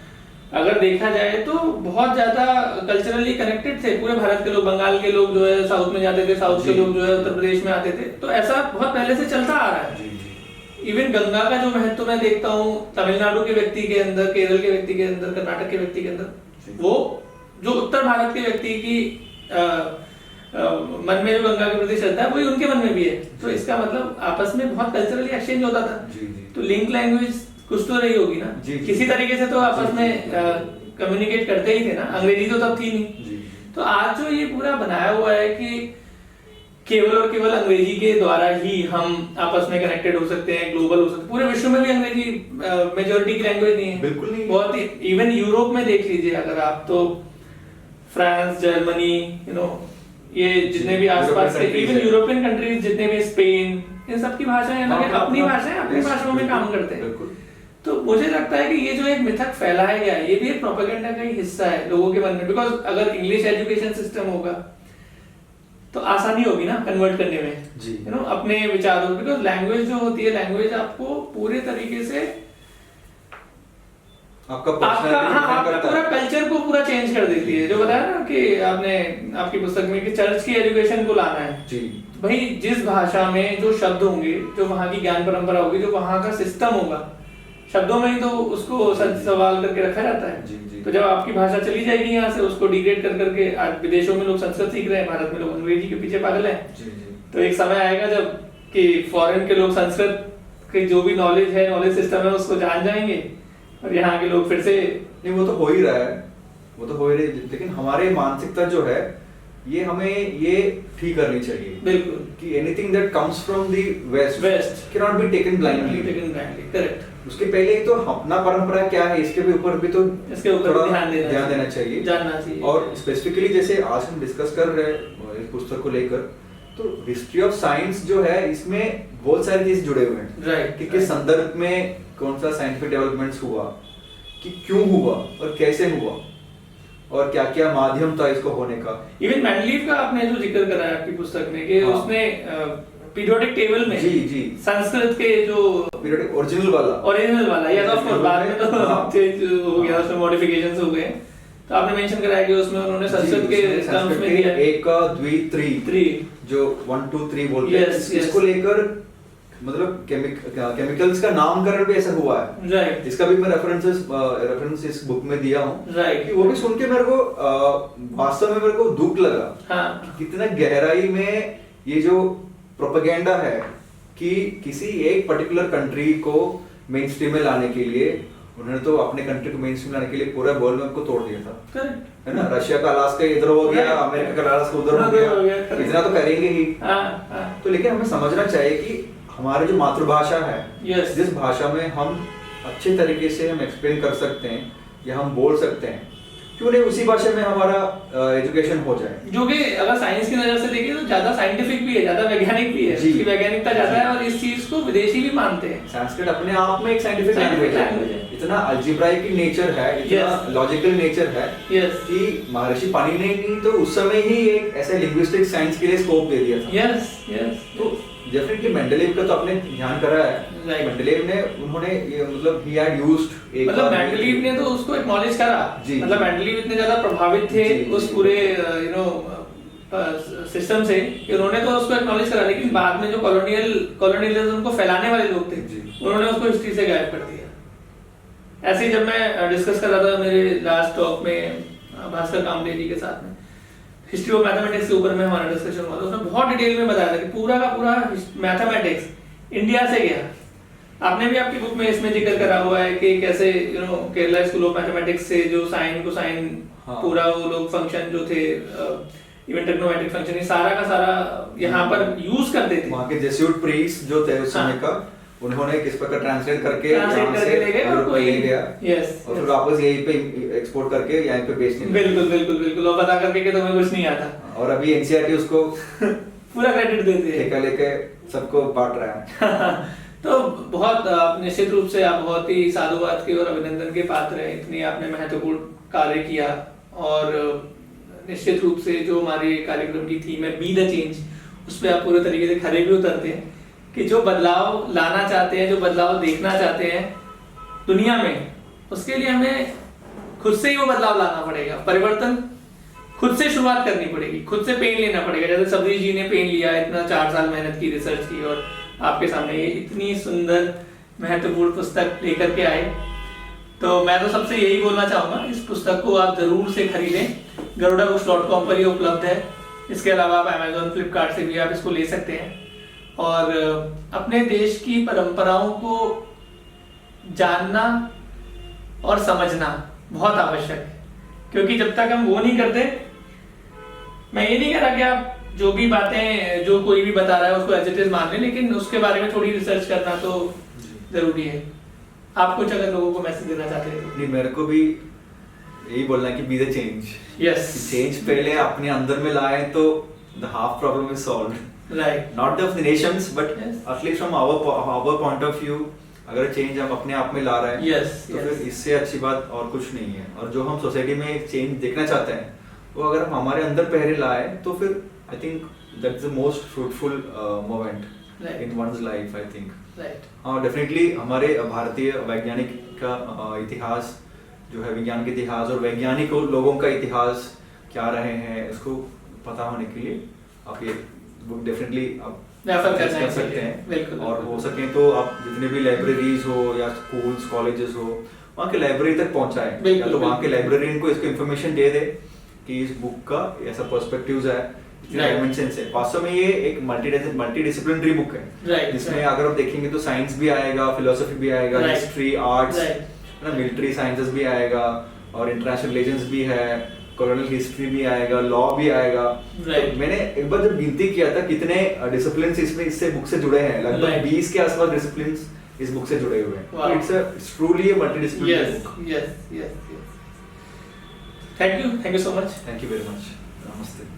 अगर देखा जाए तो बहुत ज्यादा कल्चरली कनेक्टेड थे पूरे भारत के लोग। बंगाल के लोग जो है साउथ में जाते थे, साउथ के जी। लोग जो है उत्तर प्रदेश में आते थे। तो ऐसा बहुत पहले से चलता आ रहा है। जी जी। इवन गंगा का जो महत्व मैं देखता हूँ तमिलनाडु के व्यक्ति के अंदर, केरल के व्यक्ति के अंदर, कर्नाटक के व्यक्ति के अंदर, जी। वो जो उत्तर भारत के व्यक्ति की मन में जो गंगा के प्रति श्रद्धा है वही उनके मन में भी है। तो इसका मतलब आपस में बहुत कल्चरली एक्सचेंज होता था। जी जी। तो लिंक लैंग्वेज कुछ तो रही होगी ना, जी, जी। किसी तरीके से तो आपस जी, में जी। कम्युनिकेट करते ही थे ना। अंग्रेजी तो तब थी नहीं। जी। तो आज जो ये पूरा बनाया हुआ है कि केवल और केवल अंग्रेजी के द्वारा ही हम आपस में कनेक्टेड हो सकते हैं, ग्लोबल हो सकते हैं। पूरे विश्व में भी अंग्रेजी मेजोरिटी की लैंग्वेज नहीं है, बिल्कुल नहीं है। बहुत ही। इवन यूरोप में देख लीजिए अगर आप, तो फ्रांस, जर्मनी, ये जितने भी आसपास के European even countries European countries जितने भी, स्पेन, इन सब की भाषाएं अलग है, अपनी भाषाएं अपनी Yes, भाषाओं में बिल्कुल, काम करते हैं। बिल्कुल। तो मुझे लगता है कि ये जो एक मिथक फैलाया गया है, ये भी एक प्रोपेगेंडा का ही हिस्सा है लोगों के मन में, बिकॉज अगर इंग्लिश एजुकेशन सिस्टम होगा तो आसानी होगी ना कन्वर्ट करने में, जी। अपने विचारों, बिकॉज लैंग्वेज जो होती है, लैंग्वेज आपको पूरे तरीके से आपका आपका पूरा कल्चर को पूरा चेंज कर देती है। जो बताया ना कि आपने आपकी पुस्तक में कि चर्च की एजुकेशन को लाना है, जी। भाई जिस भाषा में जो शब्द होंगे, जो वहाँ की ज्ञान परंपरा होगी, जो वहाँ का सिस्टम होगा, शब्दों में ही तो उसको सवाल करके रखा जाता है। जी, जी। तो जब आपकी भाषा चली जाएगी यहाँ से, उसको डिग्रेड कर करके, आज विदेशों में लोग संस्कृत सीख रहे हैं, भारत में लोग अंग्रेजी के पीछे पागल हैं। जी, जी। तो एक समय आएगा जब कि फॉरेन के लोग संस्कृत की जो भी नॉलेज है, नॉलेज सिस्टम है, उसको जान जाएंगे और यहाँ के लोग फिर से। नहीं, वो तो हो ही रहा है, वो तो हो ही रही है, लेकिन हमारे मानसिकता जो है ये हमें ये ठीक करनी चाहिए। बिल्कुल कि anything that comes from the west can not be taken blindly. Correct. उसके पहले ही तो अपना परंपरा क्या है इसके भी ऊपर भी तो इसके ऊपर थोड़ा ध्यान देना चाहिए, जानना चाहिए। और स्पेसिफिकली जैसे आज हम डिस्कस कर रहे हैं इस पुस्तक को लेकर, तो हिस्ट्री ऑफ साइंस जो है इसमें बहुत सारी चीज जुड़े हुए हैं। राइट। कि किस संदर्भ में कौन सा साइंटिफिक डेवलपमेंट्स हुआ, कि क्यों हुआ और कैसे हुआ, और क्या क्या माध्यम था इसको होने का। इवन मैंडलीव का आपने जो जिक्र कराया आपकी पुस्तक में कि हाँ। उसने पीरियोडिक टेबल में जी, जी। संस्कृत के जो पीरियोडिक ओरिजिनल वाला या ऑफ कोर्स बाद में तो हाँ। चेंज हो गया, उसमें मॉडिफिकेशंस हो गए। तो आपने मेंशन कराया कि उसमें उन्होंने संस्कृत के टर्म्स में दिया एक द्वि त्री जो 1 2 3 बोलते हैं, इसको लेकर मतलब केमिकल्स का नामकरण भी ऐसा हुआ है। राइट। इसका भी मैं रेफरेंस इस बुक में दिया हूँ। राइट। वो भी सुन के मेरे को वास्तव में मेरे को दुख लगा। हाँ। कितना गहराई में ये जो प्रोपेगेंडा है कि किसी एक पर्टिकुलर कंट्री को मेन स्ट्रीम में लाने के लिए उन्होंने तो अपने कंट्री को मेन स्ट्रीम लाने के लिए पूरा वर्ल्ड मैप को तोड़ दिया था। करेक्ट। है ना, रशिया का अलास्का इधर हो गया, अमेरिका का अलास्का उधर हो गया, इतना तो करेंगे ही। तो लेकिन हमें समझना चाहिए कि हमारी जो मातृभाषा है, Yes. जिस भाषा में हम अच्छे तरीके से हम एक्सप्लेन कर सकते हैं या हम बोल सकते हैं, क्यों नहीं उसी भाषा में हमारा एजुकेशन हो जाए। जो कि अगर साइंस की नजर से देखें तो ज्यादा साइंटिफिक भी है, ज्यादा वैज्ञानिक भी है, जी। उसकी वैज्ञानिकता ज्यादा है, और इस चीज को विदेशी भी मानते हैं। संस्कृत अपने आप में एक साइंटिफिक Scientific लैंग्वेज language है, है। इतना अल्जेब्राइक नेचर है, इतना Yes. लॉजिकल नेचर है Yes. कि महर्षि पाणिनि ने तो उस समय ही एक ऐसे लिंग्विस्टिक साइंस के लिए स्कोप दे दिया था। Yes yes. तो डेफिनेटली मेंडलीव का तो आपने ध्यान करा है। Right. मेंडलीव ने उन्होंने ये मतलब ही हैड यूज्ड एक मतलब मेंडलीव ने तो उसको एक्नॉलेज करा। जी। मतलब मेंडलीव इतने ज्यादा प्रभावित थे जी, उस जी। पूरे सिस्टम से कि उन्होंने तो उसको एक्नॉलेज करा, लेकिन बाद में जो कॉलोनियलिज्म को फैलाने वाले लोग थे, जी। उन्होंने उसको हिस्ट्री से गायब कर दिया। ऐसे ही जब मैं डिस्कस कर रहा था मेरे लास्ट टॉक में भास्कर कामले जी के साथ में, हिस्ट्री ऑफ मैथमेटिक्स के ऊपर में हमारा डिस्कशन हुआ था, उसमें बहुत डिटेल में बताया था कि पूरा का पूरा मैथमेटिक्स इंडिया से गया। आपने भी आपकी बुक में इसमें जिक्र करा हुआ है कि कैसे केरला स्कूल ऑफ मैथमेटिक्स से जो साइन कोसाइन हाँ। पूरा वो लोग फंक्शन जो थे, इवन ट्रिग्नोमेट्रिक फंक्शन, ये सारा का सारा यहाँ पर यूज करते थे। वहाँ के जेsuit प्रीस्ट जो थे उस समय हाँ। का, उन्होंने किस प्रकार ट्रांसलेट करके ट्रांसलेट यहाँ करके से ले गए और यूरोप में कोई ले गया, यस और फिर वापस यहीं पे एक्सपोर्ट करके यहाँ पे बेचने लगे। बिल्कुल बिल्कुल बिल्कुल, और बता करके कि तुम्हें कुछ नहीं आता, और अभी एनसीईआरटी उसको पूरा क्रेडिट देते हैं। ठेका लेके सबको बांट रहा है। तो बहुत आप निश्चित रूप से आप बहुत ही साधुवाद के और अभिनंदन के पात्र हैं, इतनी आपने महत्वपूर्ण कार्य किया। और निश्चित रूप से जो हमारे कार्यक्रम की थीम है बी द चेंज, उस पर आप पूरे तरीके से खरे भी उतरते हैं कि जो बदलाव लाना चाहते हैं, जो बदलाव देखना चाहते हैं दुनिया में, उसके लिए हमें खुद से ही वो बदलाव लाना पड़ेगा। परिवर्तन खुद से शुरुआत करनी पड़ेगी, खुद से पेन लेना पड़ेगा। जैसे सबरीश जी ने पेन लिया, इतना 4 साल मेहनत की, रिसर्च की, और आपके सामने ये इतनी सुंदर महत्वपूर्ण पुस्तक लेकर के आए। तो मैं तो सबसे यही बोलना चाहूंगा, इस पुस्तक को आप जरूर से खरीदें। garuda-books.com पर ये उपलब्ध है। इसके अलावा आप Amazon, Flipkart से भी आप इसको ले सकते हैं। और अपने देश की परंपराओं को जानना और समझना बहुत आवश्यक है, क्योंकि जब तक हम वो नहीं करते, मैं ये नहीं कह रहा कि आप जो भी बातें जो कोई भी बता रहा है उसको एज इट इज मान लें, लेकिन उसके बारे में थोड़ी रिसर्च करना तो जरूरी है। आप कुछ अगर लोगों को मैसेज देना चाहते हैं तो? नहीं, मेरे को भी यही बोलना है कि be the change. Yes, change पहले अपने अंदर में लाए तो the half problem is solved. Right, not the nations but Yes. At least from our point of view, अगर चेंज हम अपने आप में ला रहे हैं यस, तो फिर इससे अच्छी बात और कुछ नहीं है। और जो हम सोसाइटी में एक चेंज देखना चाहते हैं वो अगर हम हमारे अंदर पहले लाए तो फिर I think that's the most fruitful moment Right. In one's life I think. Right, हाँ डेफिनेटली हमारे भारतीय वैज्ञानिक का इतिहास जो है, विज्ञान के इतिहास और वैज्ञानिक लोगों का इतिहास क्या रहे हैं उसको पता होने के लिए आप ये बुक डेफिनेटली आप रेफर access करना कर चाहिए। सकते हैं। बिल्कुल, और बिल्कुल। हो सके तो आप जितने भी लाइब्रेरीज हो या स्कूल्स कॉलेजेस हो वहाँ के लाइब्रेरी तक पहुँचाएं, बिल्कुल, या तो वहाँ के बिल्कुल। लाइब्रेरियन को इसको इन्फॉर्मेशन दे दे कि इस बुक का ऐसा पर्सपेक्टिव्स है, Right. डायमेंशंस है। वास्तव में ये एक मल्टी डिसिप्लिनरी बुक है Right, जिसमें right. अगर आप देखेंगे तो साइंस भी आएगा, फिलोसफी भी आएगा, Right. History, arts, Right. ना मिलिट्री साइंसेस भी आएगा और इंटरनेशनल रिलेशंस भी है, कॉलोनियल हिस्ट्री भी आएगा, लॉ भी आएगा। Right. तो मैंने एक बार जब गिनती किया था कितने डिसिप्लिन इसमें इससे बुक से जुड़े हैं, लगभग Right. 20 के आसपास डिसिप्लिन इस बुक से जुड़े हुए हैं। Wow. तो it's truly a multi disciplinary Yes, book. yes, yes, yes. Thank you so much. Thank you very much. नमस्ते।